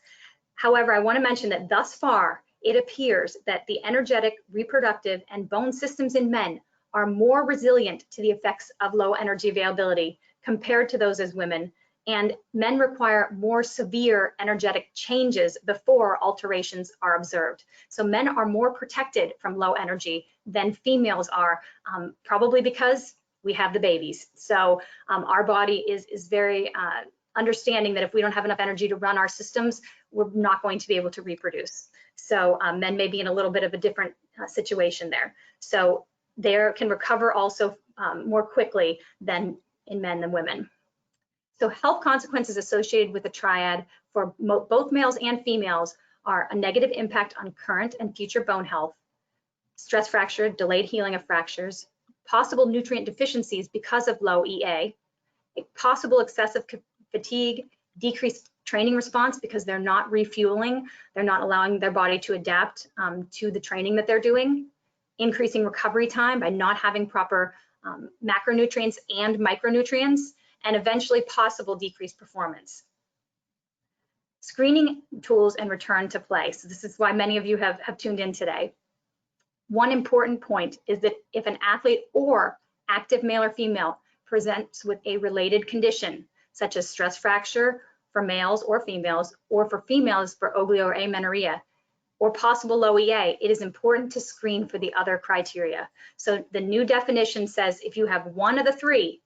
However, I want to mention that thus far, it appears that the energetic, reproductive, and bone systems in men are more resilient to the effects of low energy availability compared to those as women, and men require more severe energetic changes before alterations are observed. So men are more protected from low energy than females are, probably because we have the babies. So our body is very understanding that if we don't have enough energy to run our systems, we're not going to be able to reproduce. So men may be in a little bit of a different situation there. So they can recover also more quickly than in men than women. So health consequences associated with the triad for both males and females are a negative impact on current and future bone health, stress fracture, delayed healing of fractures, possible nutrient deficiencies because of low EA, possible excessive fatigue, decreased training response because they're not refueling, they're not allowing their body to adapt to the training that they're doing, increasing recovery time by not having proper macronutrients and micronutrients, and eventually possible decreased performance. Screening tools and return to play. So this is why many of you have tuned in today. One important point is that if an athlete or active male or female presents with a related condition, such as stress fracture for males or females, or for females for oglio or amenorrhea, or possible low EA, it is important to screen for the other criteria. So the new definition says if you have one of the three,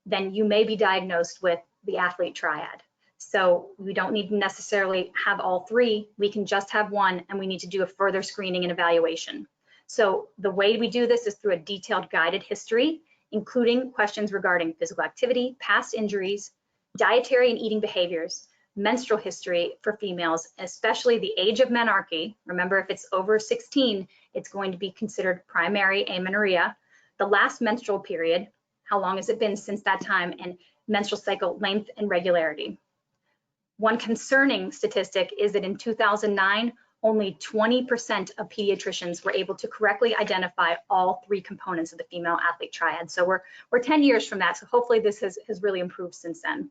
then you may be diagnosed with the athlete triad. So we don't need to necessarily have all three, we can just have one, and we need to do a further screening and evaluation. So the way we do this is through a detailed guided history, including questions regarding physical activity, past injuries, dietary and eating behaviors, menstrual history for females, especially the age of menarche. Remember, if it's over 16, it's going to be considered primary amenorrhea, the last menstrual period, how long has it been since that time, and menstrual cycle length and regularity. One concerning statistic is that in 2009, only 20% of pediatricians were able to correctly identify all three components of the female athlete triad. So we're 10 years from that, so hopefully this has really improved since then.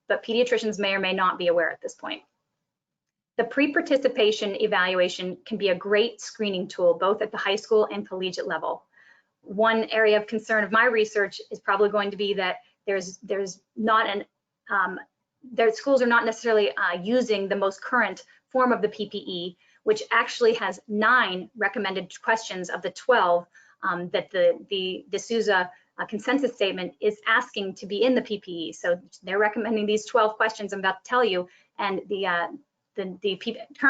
But pediatricians may or may not be aware at this point. The pre-participation evaluation can be a great screening tool, both at the high school and collegiate level. One area of concern of my research is probably going to be that schools are not necessarily using the most current form of the PPE, which actually has 9 recommended questions of the 12 that the D'Souza consensus statement is asking to be in the PPE. So they're recommending these 12 questions I'm about to tell you, and the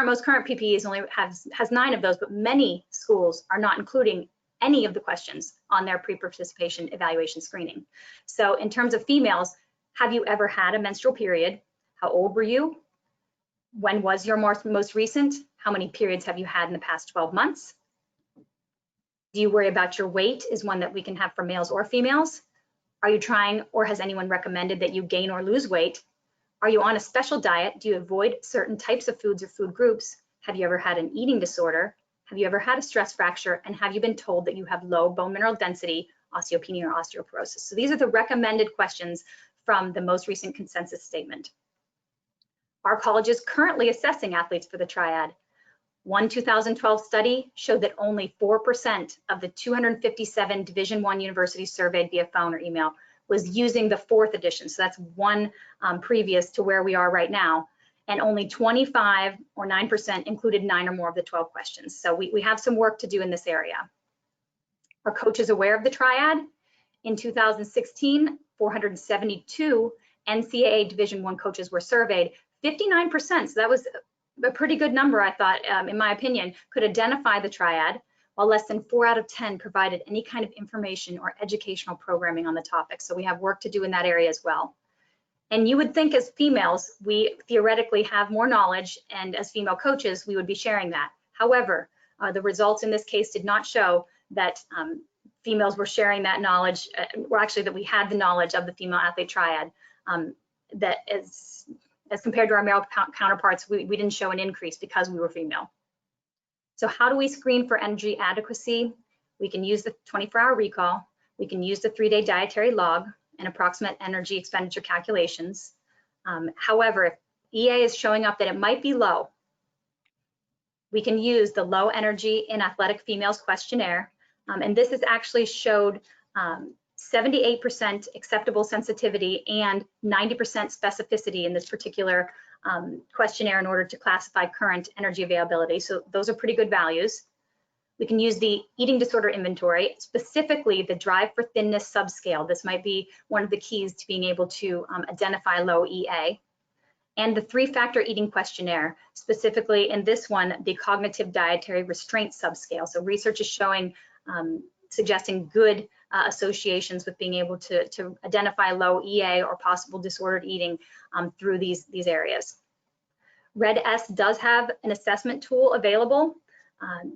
most current PPE only has 9 of those, but many schools are not including any of the questions on their pre-participation evaluation screening. So in terms of females, have you ever had a menstrual period? How old were you? When was your most recent? How many periods have you had in the past 12 months? Do you worry about your weight is one that we can have for males or females. Are you trying, or has anyone recommended that you gain or lose weight? Are you on a special diet? Do you avoid certain types of foods or food groups? Have you ever had an eating disorder? Have you ever had a stress fracture? And have you been told that you have low bone mineral density, osteopenia, or osteoporosis? So these are the recommended questions from the most recent consensus statement. Our college is currently assessing athletes for the Triad. One 2012 study showed that only 4% of the 257 Division I universities surveyed via phone or email was using the 4th edition. So that's one previous to where we are right now. And only 25 or 9% included 9 or more of the 12 questions. So we have some work to do in this area. Are coaches aware of the Triad? In 2016, 472 NCAA Division I coaches were surveyed. 59%, so that was a pretty good number, I thought, in my opinion, could identify the Triad, while less than 4 out of 10 provided any kind of information or educational programming on the topic. So we have work to do in that area as well. And you would think as females, we theoretically have more knowledge, and as female coaches, we would be sharing that. However, the results in this case did not show that females were sharing that knowledge, or actually that we had the knowledge of the female athlete Triad. That as compared to our male counterparts, we didn't show an increase because we were female. So how do we screen for energy adequacy? We can use the 24-hour recall. We can use the 3-day dietary log and approximate energy expenditure calculations. However, if EA is showing up that it might be low, we can use the low energy in athletic females questionnaire. And this is actually showed 78% acceptable sensitivity and 90% specificity in this particular questionnaire in order to classify current energy availability. So those are pretty good values. We can use the eating disorder inventory, specifically the Drive for Thinness subscale. This might be one of the keys to being able to identify low EA. And the 3-factor eating questionnaire, specifically in this one, the cognitive dietary restraint subscale. So research is showing, suggesting good associations with being able to identify low EA or possible disordered eating through these areas. RED-S does have an assessment tool available.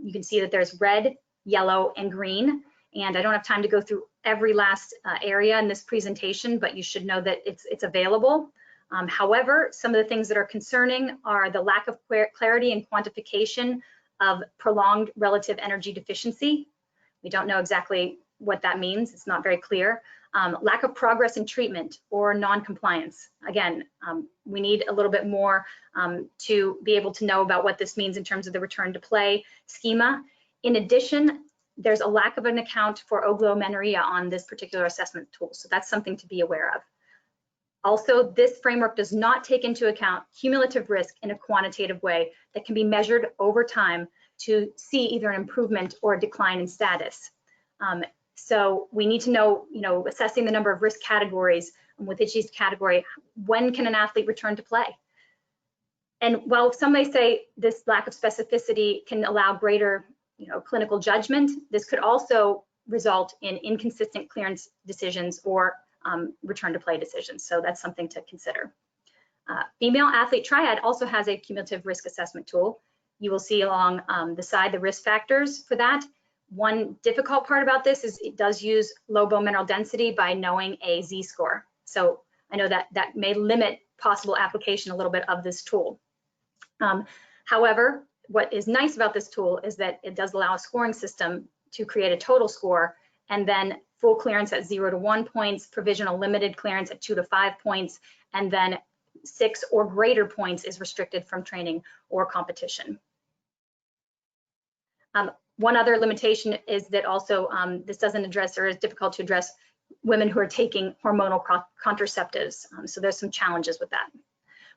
You can see that there's red, yellow, and green. And I don't have time to go through every last area in this presentation, but you should know that it's available. However, some of the things that are concerning are the lack of clarity and quantification of prolonged relative energy deficiency. We don't know exactly what that means. It's not very clear. Lack of progress in treatment or non-compliance. Again, we need a little bit more to be able to know about what this means in terms of the return to play schema. In addition, there's a lack of an account for oligomenoria on this particular assessment tool. So that's something to be aware of. Also, this framework does not take into account cumulative risk in a quantitative way that can be measured over time to see either an improvement or a decline in status. So we need to know, assessing the number of risk categories with each category, when can an athlete return to play? And while some may say this lack of specificity can allow greater, clinical judgment, this could also result in inconsistent clearance decisions or return to play decisions. So that's something to consider. Female athlete Triad also has a cumulative risk assessment tool. You will see along the side the risk factors for that. One difficult part about this is it does use low bone mineral density by knowing a Z-score. So I know that may limit possible application a little bit of this tool. However, what is nice about this tool is that it does allow a scoring system to create a total score, and then full clearance at 0 to 1 points, provisional limited clearance at 2 to 5 points, and then 6 or greater points is restricted from training or competition. One other limitation is that also this doesn't address, or is difficult to address, women who are taking hormonal contraceptives. So there's some challenges with that.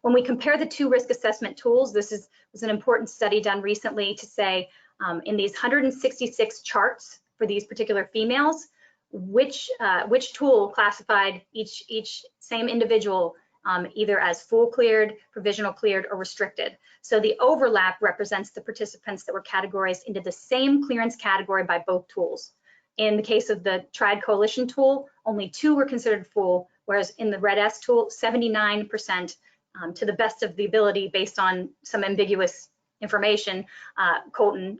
When we compare the two risk assessment tools, this was an important study done recently to say in these 166 charts for these particular females, which tool classified each same individual either as full cleared, provisional cleared, or restricted. So the overlap represents the participants that were categorized into the same clearance category by both tools. In the case of the Triad Coalition tool, only 2 were considered full, whereas in the Red S tool, 79% to the best of the ability based on some ambiguous information. Colton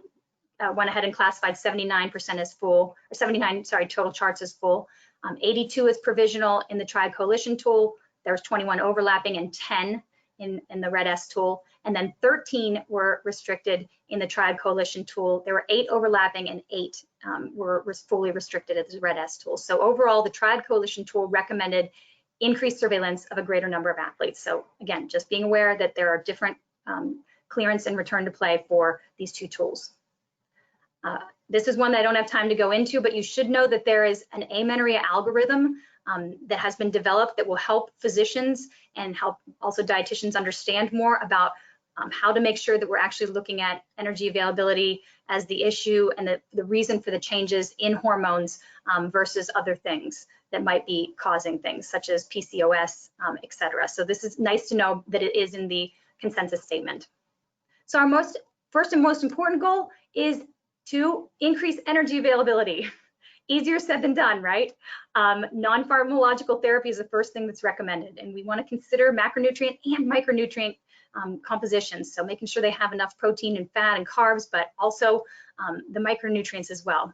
went ahead and classified 79% as full, or 79, sorry, total charts as full. 82 is provisional in the Triad Coalition tool. There was 21 overlapping and 10 in the Red S tool. And then 13 were restricted in the Triad Coalition tool. There were 8 overlapping and 8 were fully restricted at the Red S tool. So overall, the Triad Coalition tool recommended increased surveillance of a greater number of athletes. So again, just being aware that there are different clearance and return to play for these 2 tools. This is one that I don't have time to go into, but you should know that there is an amenorrhea algorithm that has been developed that will help physicians and help also dietitians understand more about how to make sure that we're actually looking at energy availability as the issue and the reason for the changes in hormones versus other things that might be causing things such as PCOS, et cetera. So this is nice to know that it is in the consensus statement. So our first and most important goal is to increase energy availability. Easier said than done, right? Non-pharmacological therapy is the first thing that's recommended, and we want to consider macronutrient and micronutrient compositions, so making sure they have enough protein and fat and carbs, but also the micronutrients as well.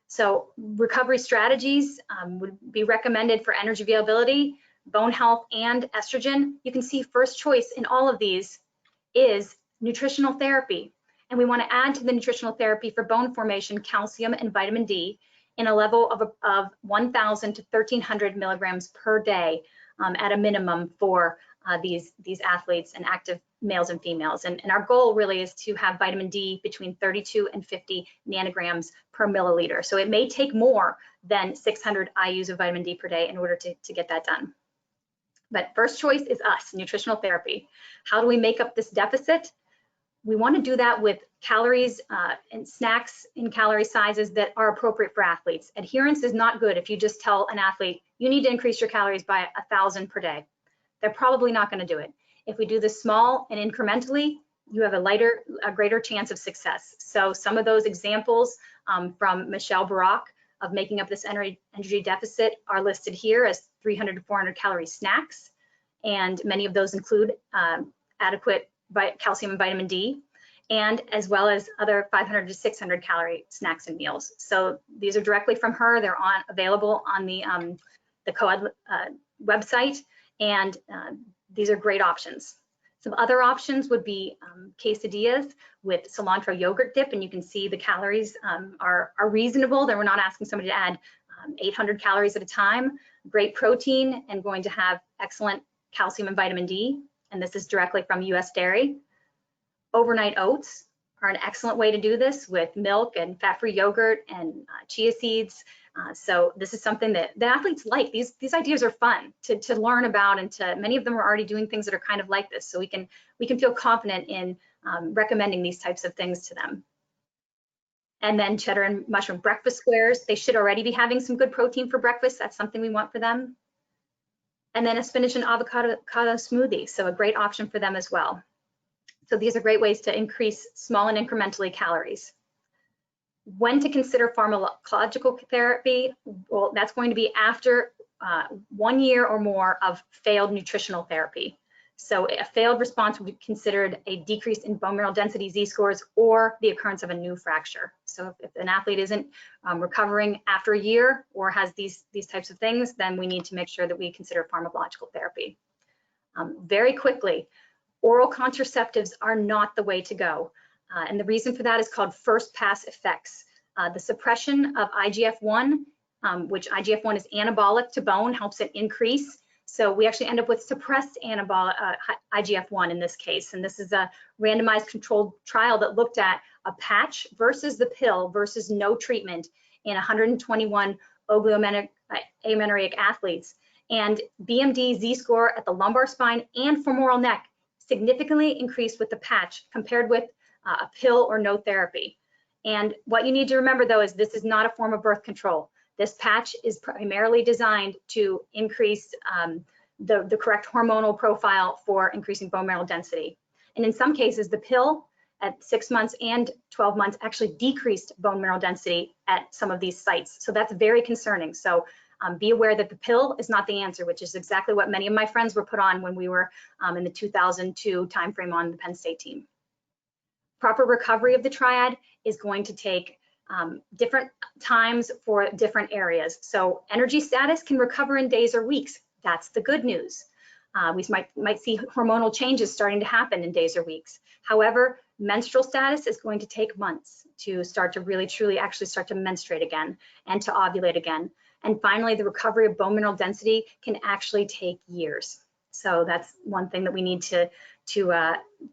So recovery strategies would be recommended for energy availability, bone health, and estrogen. You can see first choice in all of these is nutritional therapy. And we want to add to the nutritional therapy for bone formation, calcium and vitamin D in a level of 1,000 to 1,300 milligrams per day at a minimum for these athletes and active males and females. And our goal really is to have vitamin D between 32 and 50 nanograms per milliliter. So it may take more than 600 IUs of vitamin D per day in order to get that done. But first choice is us, nutritional therapy. How do we make up this deficit? We want to do that with calories and snacks in calorie sizes that are appropriate for athletes. Adherence is not good if you just tell an athlete, you need to increase your calories by 1,000 per day. They're probably not going to do it. If we do this small and incrementally, you have a greater chance of success. So some of those examples from Michelle Barak of making up this energy deficit are listed here as 300 to 400 calorie snacks. And many of those include adequate calcium and vitamin D, and as well as other 500 to 600 calorie snacks and meals. So these are directly from her. They're available on the COAD website, and these are great options. Some other options would be quesadillas with cilantro yogurt dip, and you can see the calories are reasonable. That we're not asking somebody to add 800 calories at a time. Great protein and going to have excellent calcium and vitamin D. And this is directly from US Dairy. Overnight oats are an excellent way to do this with milk and fat-free yogurt and chia seeds. So this is something that the athletes like. These ideas are fun to learn about, and many of them are already doing things that are kind of like this. So we can feel confident in recommending these types of things to them. And then cheddar and mushroom breakfast squares. They should already be having some good protein for breakfast. That's something we want for them. And then a spinach and avocado smoothie, so a great option for them as well. So these are great ways to increase small and incrementally calories. When to consider pharmacological therapy? Well, that's going to be after 1 year or more of failed nutritional therapy. So a failed response would be considered a decrease in bone mineral density Z-scores or the occurrence of a new fracture. So if an athlete isn't recovering after a year or has these types of things, then we need to make sure that we consider pharmacological therapy. Very quickly, oral contraceptives are not the way to go. And the reason for that is called first pass effects. The suppression of IGF-1, which IGF-1 is anabolic to bone, helps it increase. So we actually end up with suppressed anabolic IGF-1 in this case. And this is a randomized controlled trial that looked at a patch versus the pill versus no treatment in 121 oligomenic athletes. And BMD Z-score at the lumbar spine and femoral neck significantly increased with the patch compared with a pill or no therapy. And what you need to remember though is this is not a form of birth control. This patch is primarily designed to increase the correct hormonal profile for increasing bone mineral density. And in some cases, the pill at 6 months and 12 months actually decreased bone mineral density at some of these sites. So that's very concerning. So be aware that the pill is not the answer, which is exactly what many of my friends were put on when we were in the 2002 timeframe on the Penn State team. Proper recovery of the triad is going to take different times for different areas. So energy status can recover in days or weeks. That's the good news. We might see hormonal changes starting to happen in days or weeks. However, menstrual status is going to take months to start to really truly actually start to menstruate again and to ovulate again. And finally, the recovery of bone mineral density can actually take years. So that's one thing that we need to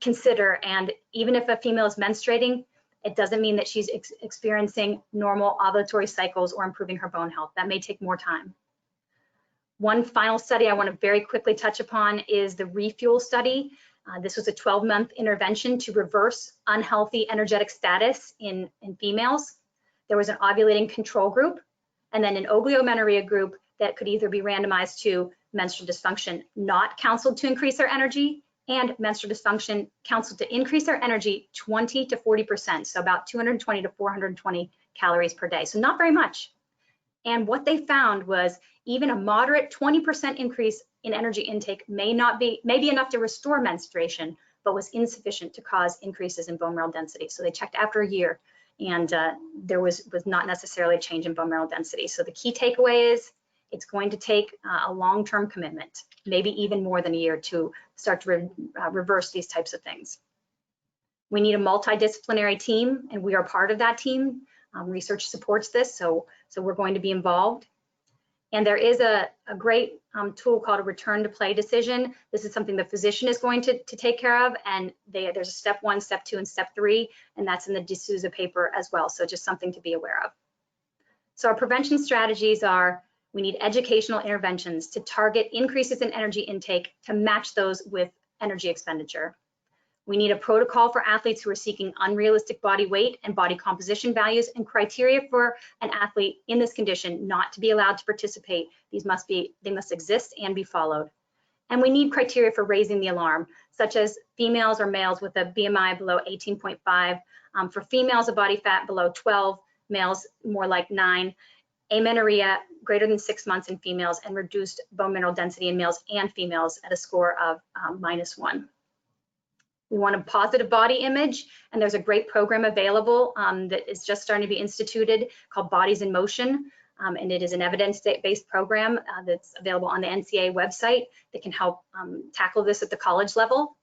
consider. And even if a female is menstruating, it doesn't mean that she's experiencing normal ovulatory cycles or improving her bone health. That may take more time. One final study I want to very quickly touch upon is the Refuel study. This was a 12-month intervention to reverse unhealthy energetic status in females. There was an ovulating control group and then an oliggomenorrhea group that could either be randomized to menstrual dysfunction not counseled to increase their energy, and menstrual dysfunction counseled to increase their energy 20 to 40%, so about 220 to 420 calories per day, so not very much. And what they found was even a moderate 20% increase in energy intake may be enough to restore menstruation, but was insufficient to cause increases in bone mineral density. So they checked after a year, and there was not necessarily a change in bone mineral density. So the key takeaway is it's going to take a long-term commitment, maybe even more than a year, to start to reverse these types of things. We need a multidisciplinary team, and we are part of that team. Research supports this, so we're going to be involved. And there is a great tool called a return to play decision. This is something the physician is going to take care of, and there's a step 1, step 2, and step 3, and that's in the D'Souza paper as well, so just something to be aware of. So our prevention strategies are, we need educational interventions to target increases in energy intake to match those with energy expenditure. We need a protocol for athletes who are seeking unrealistic body weight and body composition values, and criteria for an athlete in this condition not to be allowed to participate. They must exist and be followed. And we need criteria for raising the alarm, such as females or males with a BMI below 18.5. For females, a body fat below 12, males more like 9, amenorrhea greater than 6 months in females, and reduced bone mineral density in males and females at a score of -1. We want a positive body image, and there's a great program available that is just starting to be instituted called Bodies in Motion, and it is an evidence-based program that's available on the NCAA website that can help tackle this at the college level.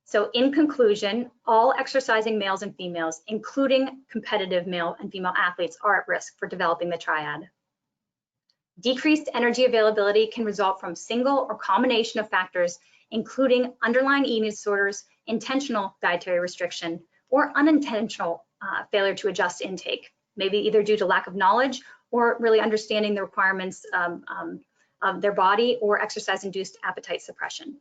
So in conclusion, all exercising males and females, including competitive male and female athletes, are at risk for developing the triad. Decreased energy availability can result from single or combination of factors, including underlying eating disorders, intentional dietary restriction, or unintentional failure to adjust intake, maybe either due to lack of knowledge or really understanding the requirements of their body, or exercise-induced appetite suppression.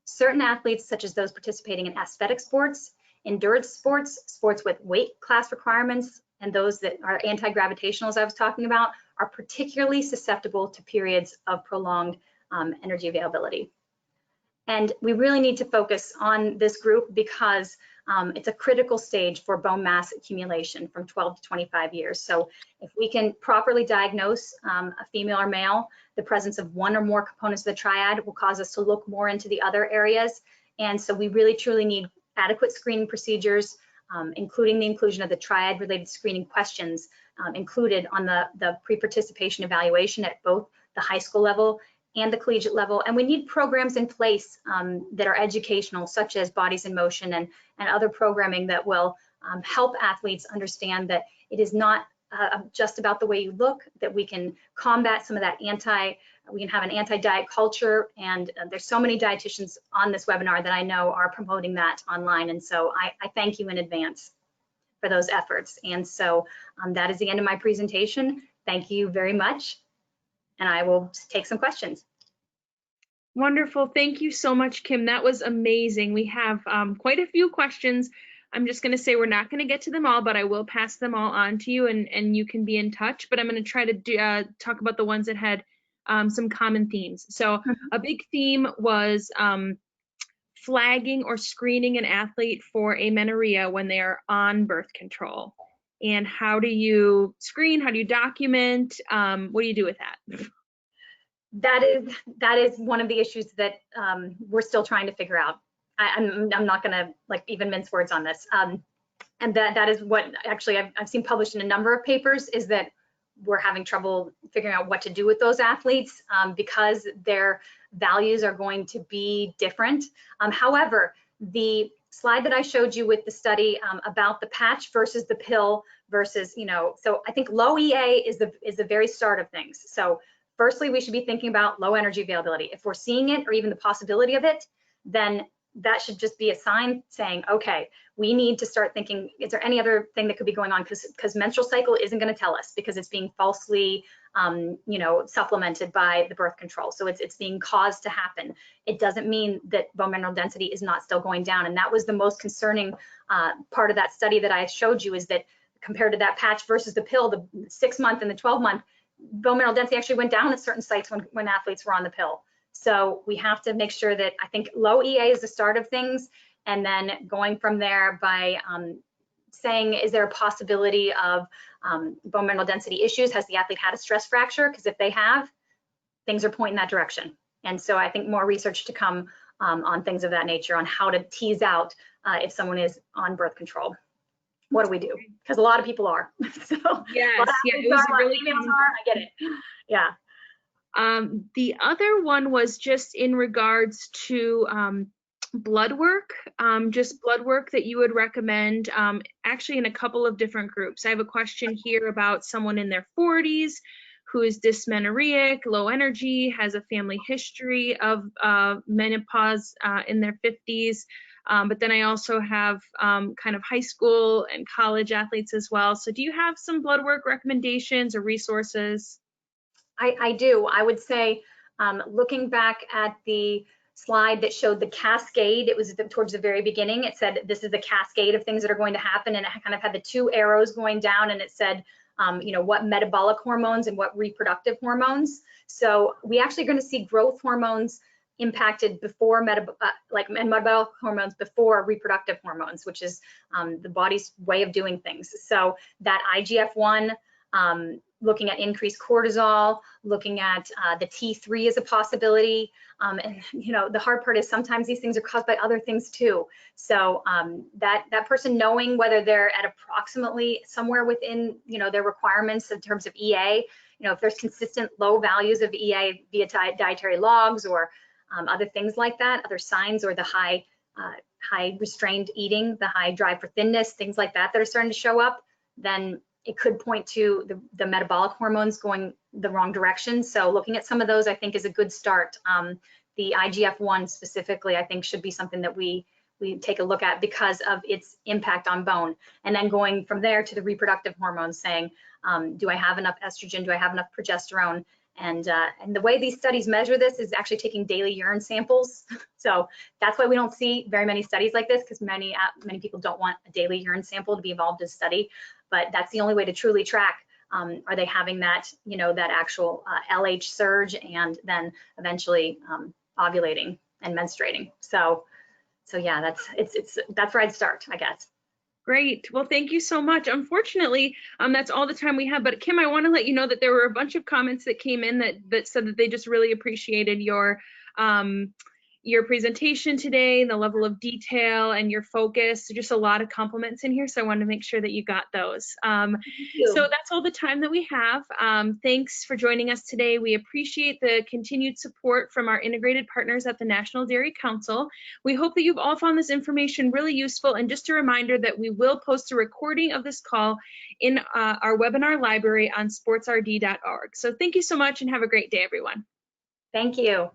Certain athletes, such as those participating in aesthetic sports, endurance sports, sports with weight class requirements, and those that are anti-gravitational, as I was talking about, are particularly susceptible to periods of prolonged energy availability. And we really need to focus on this group because it's a critical stage for bone mass accumulation from 12 to 25 years. So if we can properly diagnose a female or male, the presence of one or more components of the triad will cause us to look more into the other areas. And so we really truly need adequate screening procedures, including the inclusion of the triad-related screening questions included on the pre-participation evaluation at both the high school level and the collegiate level. And we need programs in place that are educational, such as Bodies in Motion and other programming that will help athletes understand that it is not just about the way you look, that we can combat some of that we can have an anti-diet culture, and there's so many dietitians on this webinar that I know are promoting that online. And so I thank you in advance for those efforts. And so that is the end of my presentation. Thank you very much. And I will take some questions. Wonderful. Thank you so much, Kim. That was amazing. We have quite a few questions. I'm just going to say we're not going to get to them all, but I will pass them all on to you, and you can be in touch. But I'm going to try to talk about the ones that had some common themes. So a big theme was flagging or screening an athlete for amenorrhea when they are on birth control. And how do you screen? How do you document? What do you do with that? That is one of the issues that we're still trying to figure out. I'm not going to like even mince words on this. And that is what actually I've seen published in a number of papers, is that we're having trouble figuring out what to do with those athletes because their values are going to be different. However, the slide that I showed you with the study about the patch versus the pill versus, so I think low EA is the very start of things. So firstly, we should be thinking about low energy availability. If we're seeing it or even the possibility of it, then that should just be a sign saying, okay, we need to start thinking, is there any other thing that could be going on? Because menstrual cycle isn't going to tell us, because it's being falsely, supplemented by the birth control. So it's being caused to happen. It doesn't mean that bone mineral density is not still going down. And that was the most concerning part of that study that I showed you, is that compared to that patch versus the pill, the 6-month and the 12-month, bone mineral density actually went down at certain sites when athletes were on the pill. So we have to make sure that, I think low EA is the start of things, and then going from there by saying, is there a possibility of bone mineral density issues? Has the athlete had a stress fracture? Because if they have, things are pointing that direction. And so I think more research to come on things of that nature, on how to tease out if someone is on birth control. What do we do? Because a lot of people are. So yes, yeah, it was really common. I get it. Yeah. The other one was just in regards to blood work, just blood work that you would recommend, actually in a couple of different groups. I have a question here about someone in their 40s who is dysmenorrheic, low energy, has a family history of menopause in their 50s. But then I also have kind of high school and college athletes as well. So do you have some blood work recommendations or resources? I do. I would say, looking back at the slide that showed the cascade, it was towards the very beginning. It said, this is the cascade of things that are going to happen. And it kind of had the 2 arrows going down, and it said, what metabolic hormones and what reproductive hormones. So we actually are going to see growth hormones impacted before metabolic hormones before reproductive hormones, which is the body's way of doing things. So that IGF-1, looking at increased cortisol, looking at the T3 as a possibility. And the hard part is sometimes these things are caused by other things too. So that person knowing whether they're at approximately somewhere within their requirements in terms of EA, if there's consistent low values of EA via dietary logs or other things like that, other signs, or the high restrained eating, the high drive for thinness, things like that are starting to show up, then it could point to the metabolic hormones going the wrong direction. So looking at some of those, I think, is a good start. The IGF-1 specifically, I think, should be something that we take a look at because of its impact on bone. And then going from there to the reproductive hormones, saying, do I have enough estrogen? Do I have enough progesterone? And the way these studies measure this is actually taking daily urine samples. So that's why we don't see very many studies like this, because many people don't want a daily urine sample to be involved in study. But that's the only way to truly track, are they having that, that actual LH surge, and then eventually ovulating and menstruating. So yeah, that's where I'd start, I guess. Great. Well, thank you so much. Unfortunately, that's all the time we have. But Kim, I want to let you know that there were a bunch of comments that came in that said that they just really appreciated your presentation today, the level of detail and your focus. Just a lot of compliments in here, so I wanted to make sure that you got those. So that's all the time that we have. Thanks for joining us today. We appreciate the continued support from our integrated partners at the National Dairy Council. We hope that you've all found this information really useful, and just a reminder that we will post a recording of this call in our webinar library on sportsrd.org. So thank you so much, and have a great day, everyone. Thank you.